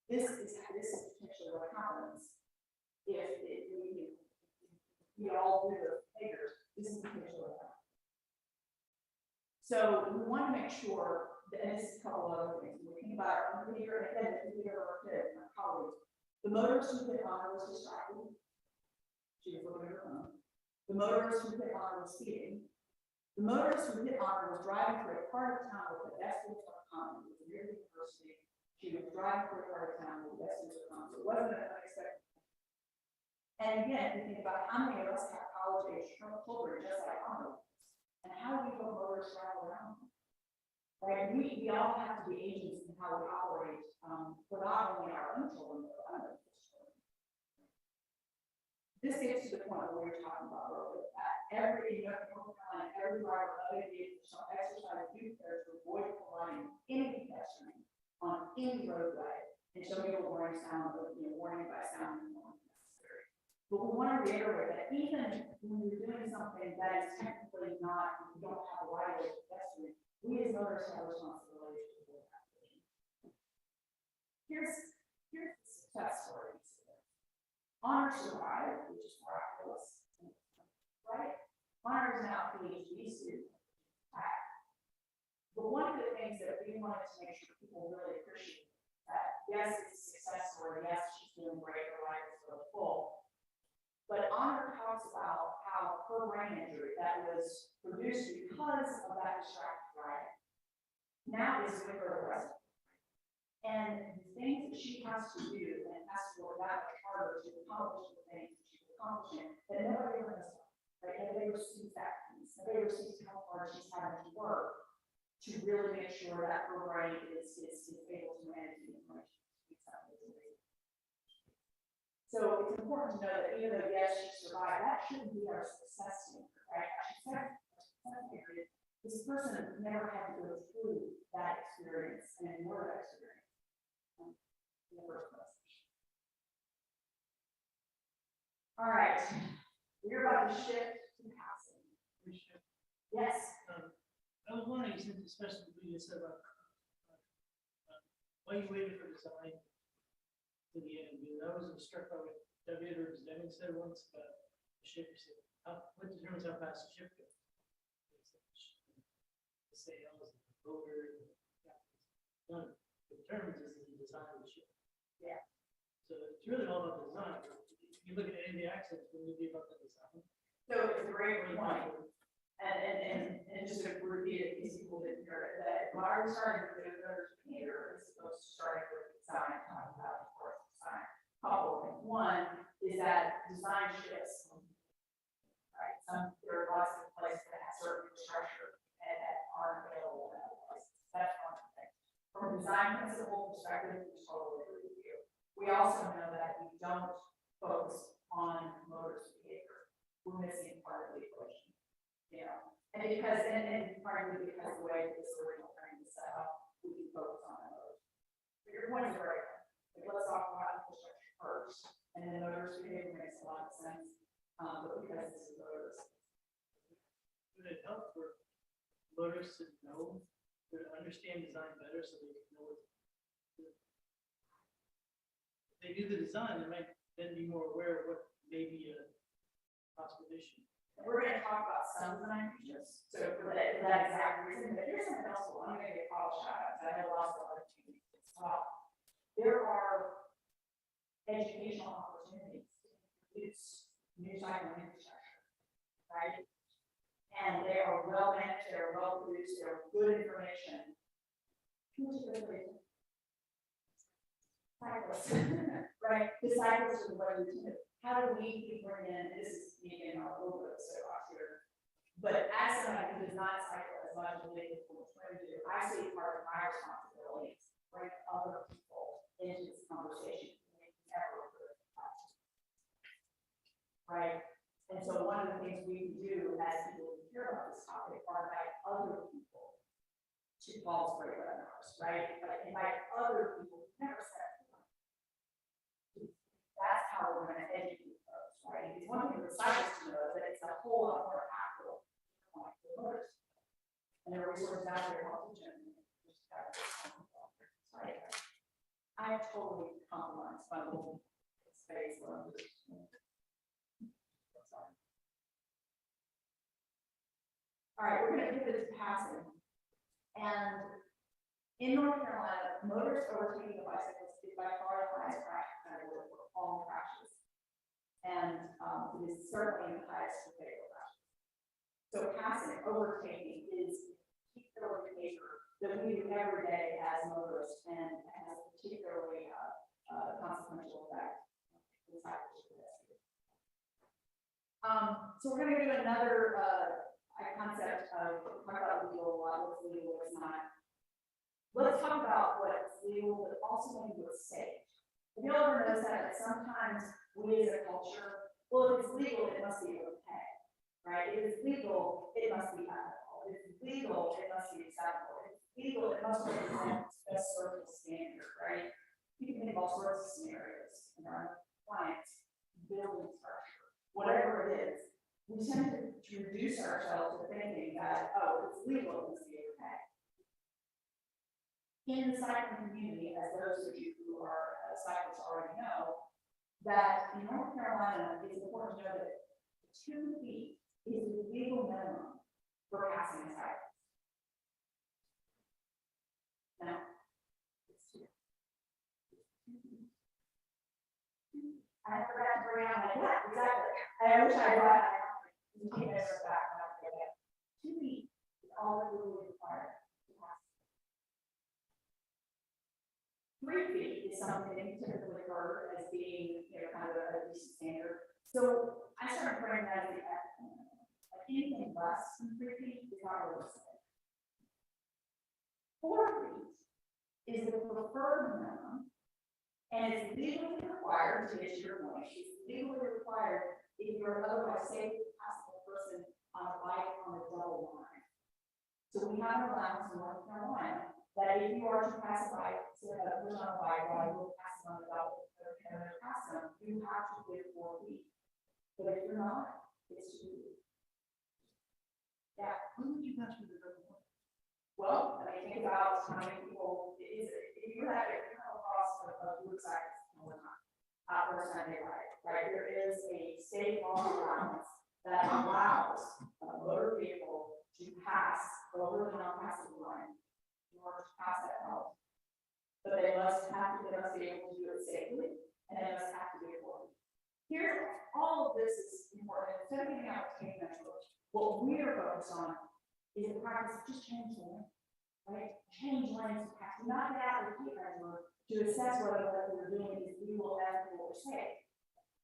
This is potentially what happens if we all do the figures. This is potentially what happens. So we want to make sure that, and this is a couple of other things. We're thinking about our own behavior, and then the behavior of our kids and our colleagues. The motorist who hit Honor was distracted. She was looking at her phone. The motorist who hit Honor was speeding. The motorist who hit Honor was driving through a part of town where pedestrians are common. It was near the university. She was driving through a part of town where pedestrians are common. So it wasn't an unexpected. And again, you think about how many of us have college-age children just like Honor, and how do we go motorists travel around? Right? We all have to be agents in how we operate for not only our own children, but for other children. This gets to the point where we were talking about earlier, that every driver obligated shall exercise due care to avoid colliding any pedestrian on any roadway until you have a warning sound, warning by sound and warning necessary. But we want to reiterate that even when you're doing something that is technically not, you don't have a right of way pedestrian, we as motorists have a responsibility to avoid that. Here's the success story. Honor survived, which is miraculous, right? Honor is now a PhD student. But one of the things that we wanted to make sure people really appreciate that, yes, it's a success story, yes, she's doing great, her life is really full. But Honor talks about how her brain injury that was produced because of that distracted driving now is with her the rest of her. And the things that she has to do and has to work that much harder to accomplish the things that she's accomplishing, that nobody ever does, right? Nobody ever sees that piece. Nobody ever sees how hard she's having to work to really make sure that her brain is able to manage the information. So it's important to know that even though, yes, she survived, that shouldn't be our success standard, right? This person never had to go through that experience and endure that experience in the first place. All right, we're about to shift to housing. Yes. I was wondering, since especially what you said about why you waited for design to the end. I was struck by what W. Edwards Deming said once about the ship. He said, what determines how fast the ship goes? The sails, the motor, none. What determines is the design of the ship. Yeah. So it's really all about the design. If you look at any of the accidents, it would be about the design. So it's a great point. And just to repeat it, these people didn't hear it, that when I was starting with the others here, it's supposed to start with design, talking about, of course, design. Couple of things. One is that design shifts. Right. There are lots of places that have certain infrastructure and that aren't available in other places. That's one thing. From a design principle perspective, we totally agree with you. We also know that we don't focus on motorist behavior. We're missing part of the equation. You know, and partly because the way this original training is set up, we can focus on that motor. But your point is right. Like, let's talk about infrastructure first, and then motorist behavior makes a lot of sense. But because this is motorist. Would it help for motorists to know, to understand design better so they can know what to do? If they do the design, they might then be more aware of what may be a possible issue. We're gonna talk about some design features, so for that exact reason, but here's something else, I'm gonna get a call shout out, I know lots of other communities as well. There are educational opportunities to use new cycling infrastructure, right? And they are well managed, they're well produced, they're good information. Cyclists, right? The cyclists are what we do. How do we bring in, this is me and a little bit of soapbox here, but as somebody who does not cycle as much as they do, I see part of my responsibility is to bring other people into this conversation. Right? And so one of the things we do as people who care about this topic are invite other people to Paul's great webinars, right? Like invite other people who never said. That's how we're going to educate folks, right? It's one thing for cyclists to know, but it's a whole lot more impactful. And there are resources out there to help teach them. I totally compromised my little space. All right, we're going to do this passing. And in North Carolina, motorists overtaking a bicyclist is by far the highest crash category for all crashes. And it is certainly the highest for fatal crashes. So passing, overtaking is particular behavior that we do every day as motorists and has a particularly consequential effect. So we're going to do another concept of talk about legal, what's legal, what's not. Let's talk about what's legal, but also maybe what's safe. Have you ever noticed that sometimes we as a culture, well, if it's legal, it must be okay, right? If it's legal, it must be ethical. If it's legal, it must be acceptable. If it's legal, it must represent a social standard, right? You can think of all sorts of scenarios in our clients, building structure, whatever it is. We tend to reduce ourselves to thinking that, oh, it's legal, it must be okay. In the cycling community, as those of you who are cyclists already know, that in North Carolina, it's important to know that 2 feet is the legal minimum for passing a cyclist. Now, it's 2. I forgot to bring out my, yeah, exactly. I wish I brought it. You take this back. 2 feet is all that we require to pass. 3 feet is something typically heard as being, kind of a decent standard. So I started bringing that as the ethical minimum. Like anything less than 3 feet is not really safe. 4 feet is the preferred minimum, and it's legally required to get your point. It's legally required if you're otherwise safe to pass a person on a bike on a double line. So we have an allowance in North Carolina that if you are to pass a bike, so a person on a bike, while you're passing on the double, or pass them, you have to give 4 feet. But if you're not, it's 2 feet. Yeah. Who would you pass with the double line? Well, I mean, think about how many people is it. If you have it, across a group size all the time, for Sunday ride, right? There is a state law allowance that allows a motor vehicle to pass over the non-passable line in order to pass that route. But they must be able to do it safely, and they must have to do it for. Here's all of this is important. Instead of getting out tape measures, what we are focused on is the practice of just change the lane, right? Change lanes to pass, not get out of the tape measure to assess whether what we're doing is legal, ethical, or safe,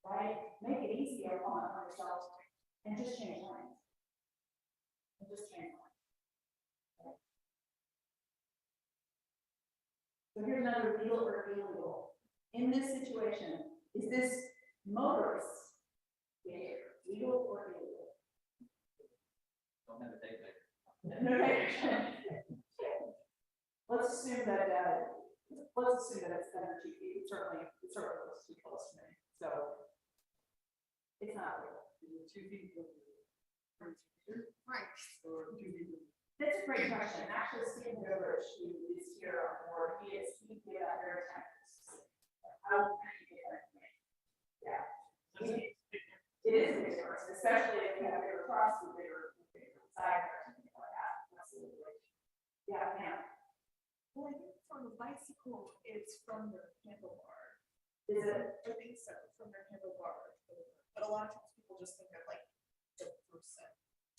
right? Make it easier on yourselves and just change lanes. And just change lanes. Okay. So here's another legal or illegal. In this situation, is this motorist behavior legal or illegal? Don't have a tape measure. No. Let's assume that it's under 2 feet. It's certainly close, too close to me. So it's not legal. 2 feet. Right. Or 2 feet. That's a great question. Actually, Stephen Goodrich, who is here on board, he gave that very time. I will get that information. Yeah. It is a big difference, especially if you have your Yeah, yeah. Well, I think from a bicycle, it's from their handlebar. Is it? I think so, from their handlebar. But a lot of times people just think of like the person.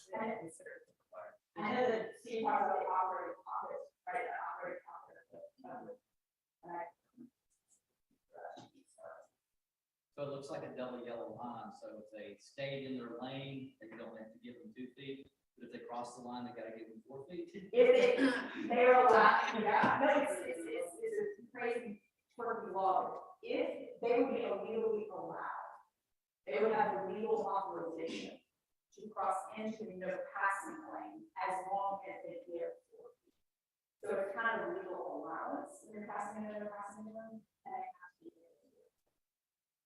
They don't consider it the bar. I know that Steve talks about the operating pocket, right? The operating pocket. And I. So it looks like a double yellow line, so if they stayed in their lane, they don't have to give them 2 feet, but if they cross the line, they gotta give them 4 feet. If they're allowed, yeah, no, it's a crazy quirky law. If they would be illegally allowed, they would have the legal authorization to cross into no passing lane as long as they give 4 feet. So it's kind of a legal allowance when you're passing into no passing lane, and it has to be.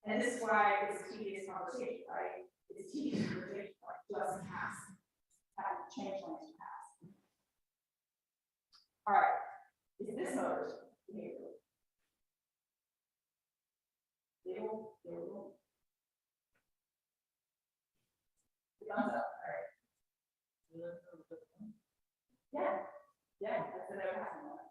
And this is why it's a tedious conversation, right? It's a tedious conversation, like, just pass, have to change lanes to pass. All right, is this others behavior? Legal. Thumbs up, all right. Yeah, that's the no passing one.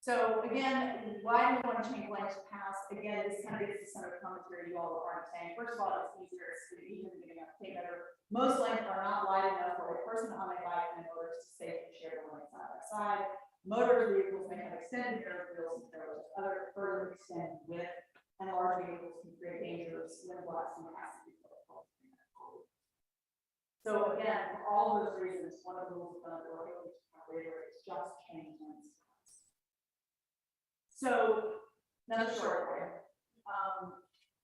So again, why do we want to change lanes to pass? Again, this kind of gets to some of the commentary you all are already saying. First of all, it's easier, it's easier than getting up to better. Most lanes are not wide enough for a person on a bike and a motorist to safely share the lane side by side. Motor vehicles may have extended airfields and trailers, other further extend width, and large vehicles can create dangerous wind blasts and passing. So again, for all those reasons, one of the rules of thumb or is just change lanes. So, another short way.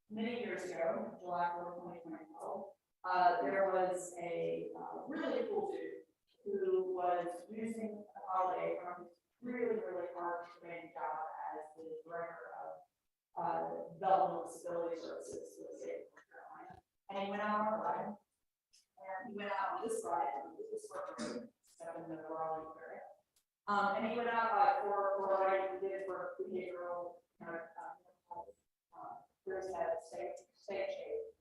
Many years ago, July 4th, 2012, there was a really cool dude who was using a holiday from his really hard training job as the director of developmental disability services for the state of North Carolina. And he went out on a ride, and he went out on this ride, this road, up in the Raleigh area. And he went out for a ride he did for behavioral, there's that state shape.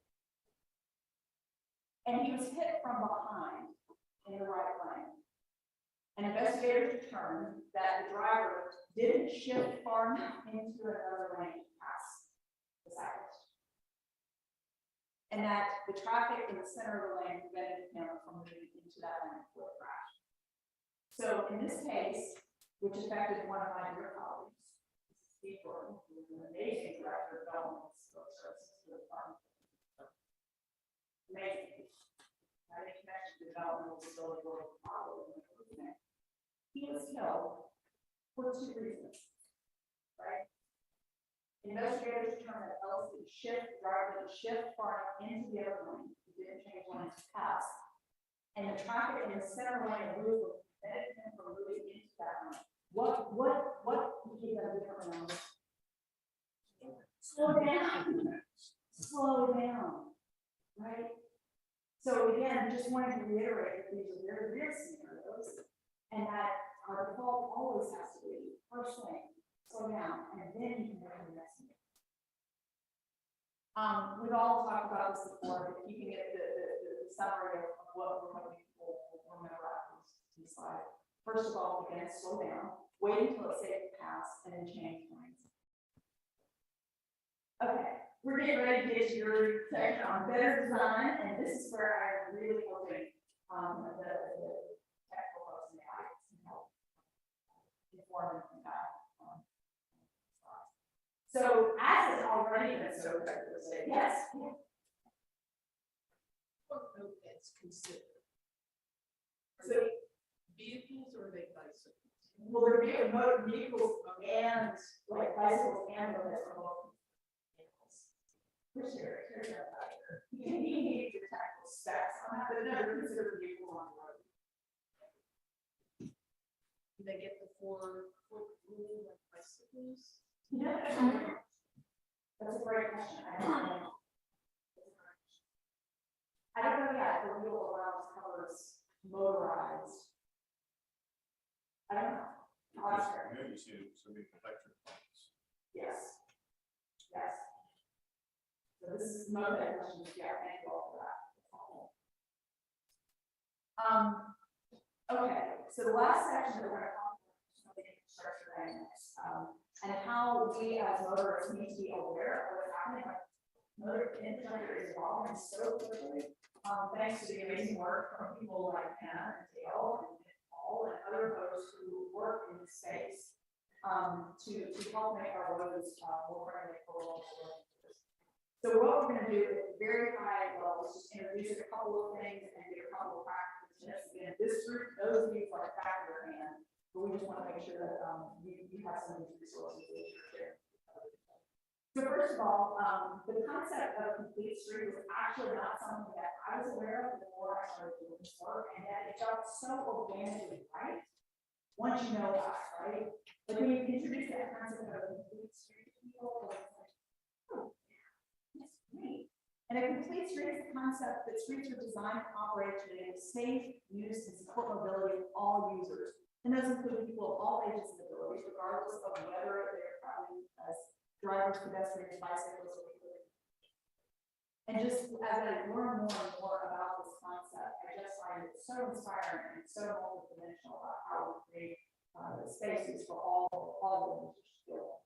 And he was hit from behind in the right lane. And investigators determined that the driver didn't shift far enough into another lane to pass the cyclist. And that the traffic in the center of the lane prevented him from moving into that lane for a crash. So in this case, which affected one of my dear colleagues, Steve Gordon, who is an amazing director of developmental services for the department. Amazing. I think connection to developmental disability world probably. He was killed for 2 reasons, right? Investigators determined that Ellis did shift, driver did shift far into the other lane, he didn't change lanes to pass. And the traffic in the center lane of Louisville prevented him from moving into that lane. What became that different? Slow down, right? So again, just wanted to reiterate that these are very real scenarios, and that our default always has to be first thing, slow down, and then you can go to the next thing. We've all talked about this before, but keeping it the summary of what we're hoping people will remember after this slide. First of all, again, slow down, wait until it's safe to pass, and then change lanes. Okay, we're getting ready to get to your section on better design, and this is where I'm really hoping the technical folks in the audience can help inform and guide. So, as has already been so effective, say yes. What mopeds considered? Are So, they vehicles or are they bicycles? well, there are motor vehicles and like bicycles and mopeds are both vehicles. For sure, you need your technical specs on how to never consider a vehicle on the road. Do they get the 4-foot rule like bicycles? Yeah. That's a great question. I don't know. I don't know yet. The legal allowance covers motorized. I don't know. I'll ask her. I know you see some big electric bikes. Yes. Yes. So this is moped questions. Yeah, thank you all for that. Okay, so the last section that we're gonna talk about is some of the infrastructure dynamics, and how we as motorists need to be aware of what's happening. Like, motor infrastructure is evolving so quickly, thanks to the amazing work from people like Hannah and Dale and Paul and other folks who work in this space, to help make our roads, more friendly for all. So what we're gonna do at very high level is just introduce a couple of things and do a couple of practical tips. Again, this group, those of you are back of your hand, but we just wanna make sure that, you have some of these resources that you're sharing. So first of all, the concept of complete street was actually not something that I was aware of before I started doing this work, and yet it felt so organically right once you know about it, right? Like when you introduce that concept of a complete street to people, it's like, oh, that's great. And a complete street is the concept that streets are designed to operate to enable safe use and support mobility of all users. And those include people of all ages and abilities, regardless of whether they're traveling as drivers, pedestrians, bicyclists, or people. And just as I learn more and more about this concept, I just find it so inspiring and so multidimensional about how we create spaces for all the users to feel.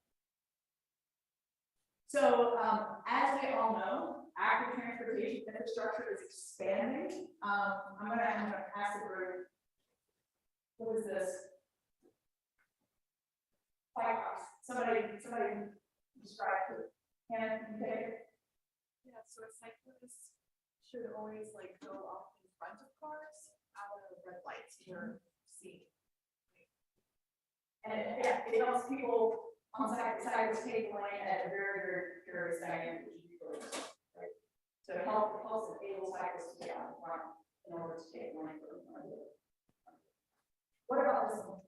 So, as we all know, active transportation infrastructure is expanding. I'm gonna pass the group. What is this? BikeWalk. Somebody describe it. Hannah, can you take it? Yeah, so a cyclist should always like go off in front of cars out of red lights you're seeing. And yeah, it helps people on cyclists take lane at a very second, which is really good, right? So it helps enable cyclists to get out in front in order to take lane for them. What about this one?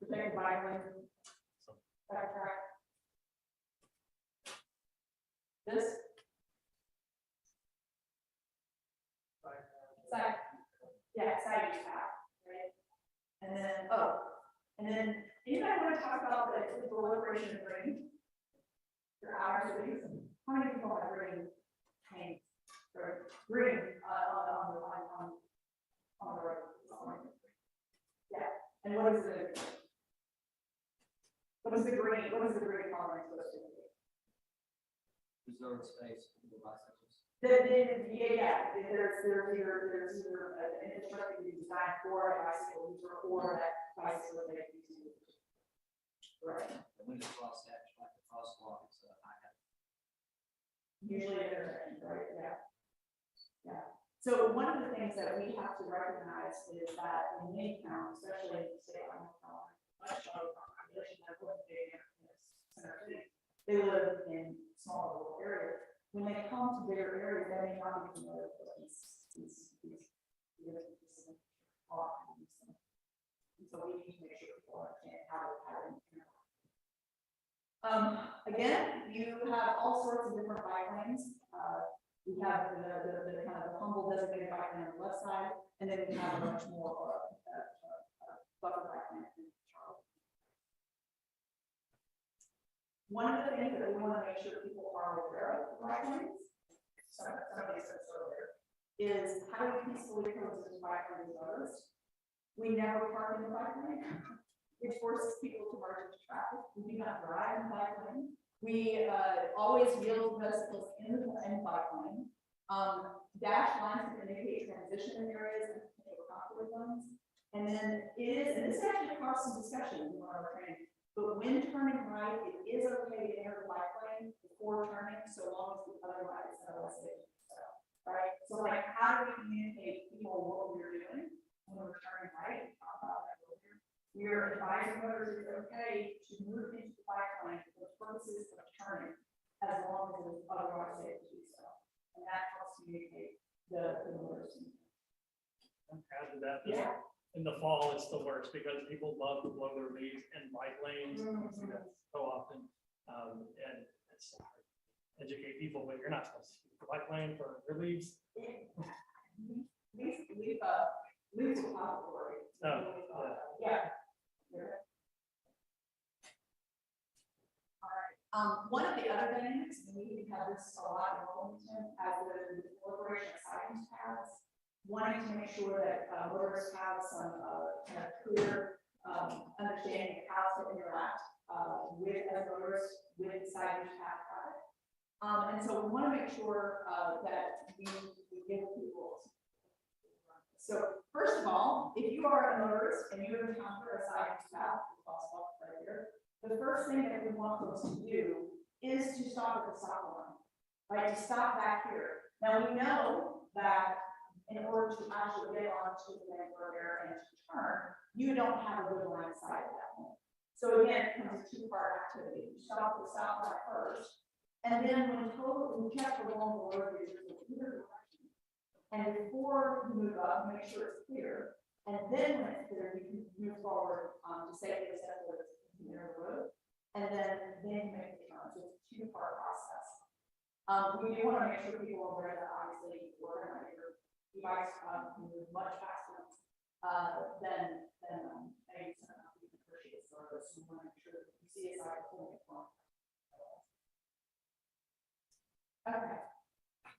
Protect bike lane. Backtrack. This. Side. Yeah, side use path, right? And then anybody want to talk about the proliferation of green? Your hours of use? How many people have green paint or green on the road? Yeah, and what is the green tolerance supposed to be? Reserved space for the bicycles. There's either an infrastructure you design for a bicycle user or that bicycle that they use. Right. And when you cross that, like the crosswalk, it's a high hat. Usually they're, right, yeah. Yeah. So one of the things that we have to recognize is that in many towns, especially in the state of North Carolina, much of our population that live in center cities, they live in small rural areas. When they come to bigger areas, they may not be familiar with these so we need to make sure people understand how to again, you have all sorts of different bike lanes. We have the kind of humble designated bike lane on the left side, and then we have a much more buffer bike lane in Charlotte. One of the things that we want to make sure people are aware of the bike lanes, somebody said earlier, is how do we peacefully coexist bike lanes with others? We never park in the bike lane, which forces people to merge into traffic. We do not drive in the bike lane. We always yield to bicycles in the bike lane. Dash lines to indicate transition areas and potential conflict zones. And then and this actually caused some discussion in our training. But when turning right, it is okay to enter the bike lane before turning, so long as the other right is not safe. Right? So like, how do we communicate to people what we're doing when we're turning right? Talk about that earlier. We are advising voters it's okay to move into the bike lane for the purposes of turning, as long as it's otherwise safe to do so. And that helps communicate the voters. Add to that, Yeah. in the fall, it's the worst because people love to blow their leaves in bike lanes. You see that so often. And it's hard to educate people, but you're not supposed to use the bike lane for your leaves. Leave a repository. Oh, Yeah. All right. One of the other dynamics, and we have this a lot in Wilmington, as the proliferation of sightings paths, wanting to make sure that motorists have some kind of clear understanding of how to interact with as motorists with sightings path traffic. And so we want to make sure that we give people. So first of all, if you are a motorist and you encounter a sightings path, right here, the first thing that we want folks to do is to stop at the stop line, right? To stop back here. Now we know that in order to actually get onto the main road there and to turn, you don't have a good line of sight at that point. So again, it becomes a two-part activity. You stop at the stop line first, and then when you check along the road, there's a clear direction. And before you move up, make sure it's clear. And then when it's clear, you can move forward to safely step towards the road. And then you make the turn. So it's a two-part process. We do want to make sure people are aware that obviously we're going to make your e-bikes move much faster than maybe some of the appreciate service. We want to make sure that you see a side pulling it from. Okay.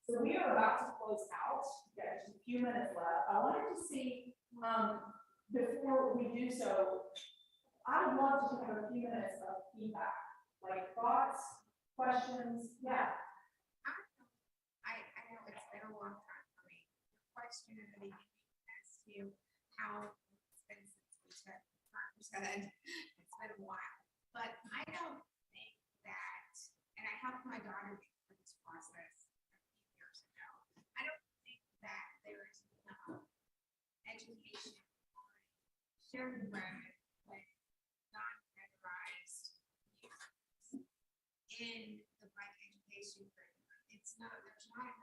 So we are about to close out. We've got just a few minutes left. I wanted to see before we do so, I would love to have a few minutes of feedback, like thoughts, questions. Yeah. I know it's been a long time for me. The question in the beginning as to how it's been since we took 5%. It's been a while, but I don't think that, and I helped my daughter through this process a few years ago. I don't think that there is enough education on shared road with non-motorized users in the bike education curriculum. There's not enough time,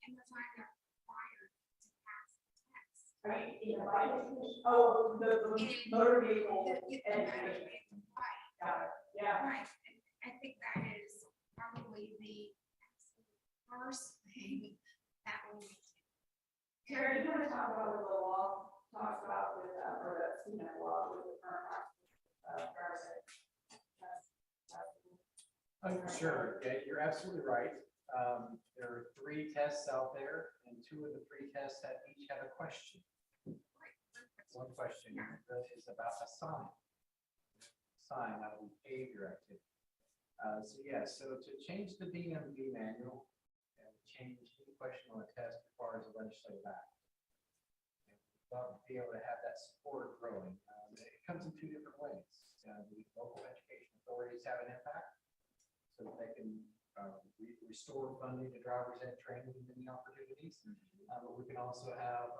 and the time they're required to pass the test. Right, in the bike education. Oh, the motor vehicle education. Right. Got it. Yeah. Right, and I think that is probably the absolute first thing that we need to do. Terry, you want to talk about what the law talks about with, or the student law with the current driver's ed? Sure, yeah, you're absolutely right. There are 3 tests out there, and 2 of the 3 tests each have a question. One question is about a sign, not a behavior activity. So to change the DMV manual and change any question on a test requires a legislative act. And we'd love to be able to have that support growing. It comes in 2 different ways. The local education authorities have an impact, so that they can restore funding to drivers ed training and many opportunities. But we can also have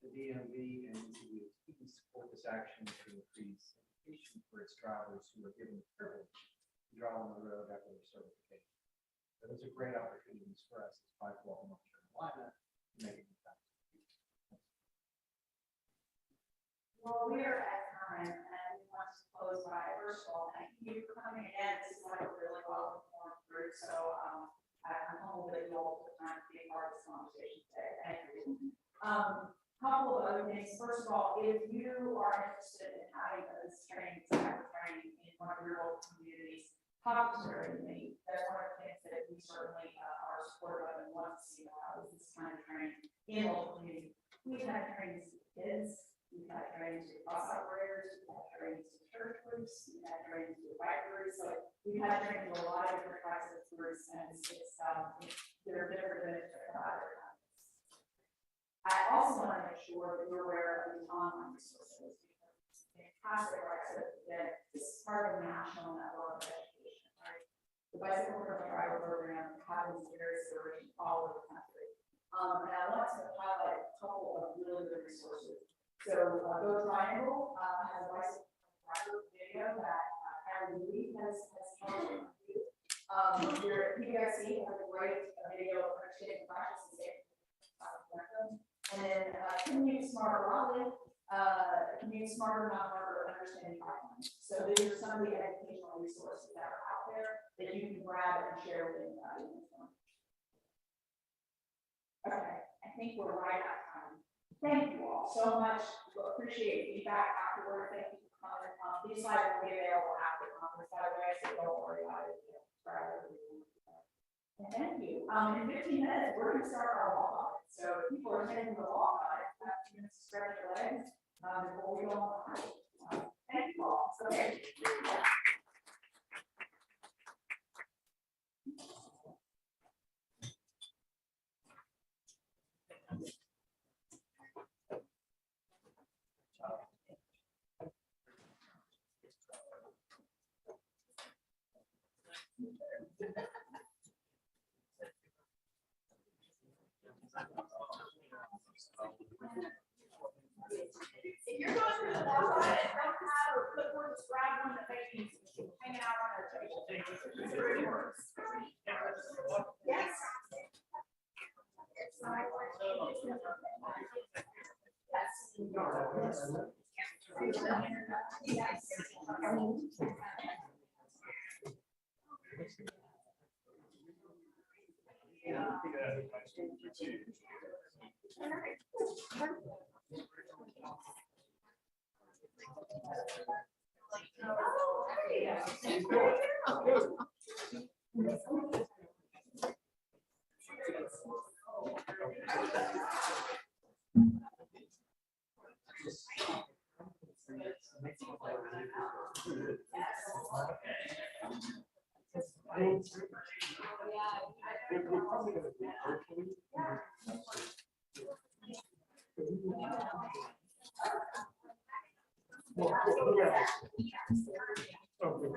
the DMV and NCDOT support this action to increase education for its drivers who are given the privilege to drive on the road after their certification. So those are great opportunities for us as BikeWalk in North Carolina to make an impact. Well, we are at time, and we want to close by, first of all, thank you for coming in. This is like a really well informed group, so I'm humbled that you all took the time to be a part of this conversation today. Thank you. Couple of other things. First of all, if you are interested in having this training, type of training in one of your local communities, talk to me. That's one of the things that we certainly are supportive of and want to see this kind of training in local communities. We've had trainings with kids. We've had trainings with bus operators, we've had trainings with church groups, we've had trainings with bike groups, so we've had trainings with a lot of different types of groups, and they're different than other times. I also want to make sure that you're aware of the online resources, because it's fantastic, like I said, that this is part of a national network of education, right? The Bicycle Driver Program happens in various areas all over the country. And I want to highlight a couple of really good resources. So Go Triangle has a bicycle driver video that Kylie Lee has helped do. Your PBIC has a great video of understanding practice and safety. And then Commute Smarter Raleigh, Commute Smarter, Not Harder, Understanding Guidelines. So these are some of the educational resources that are out there that you can grab and share with anybody. Okay, I think we're right at time. Thank you all so much. We'll appreciate feedback afterward. Thank you for coming. These slides will be available after the conference, by the way. Thank you. In 15 minutes, we're going to start our walk on. So if people are heading to the walk on, have 2 minutes to stretch their legs before we go on. Thank you all. So, okay. If you're going through the walk on and don't have a clipboard, just grab one of the babies hanging out on our table. Yes. Oh, good.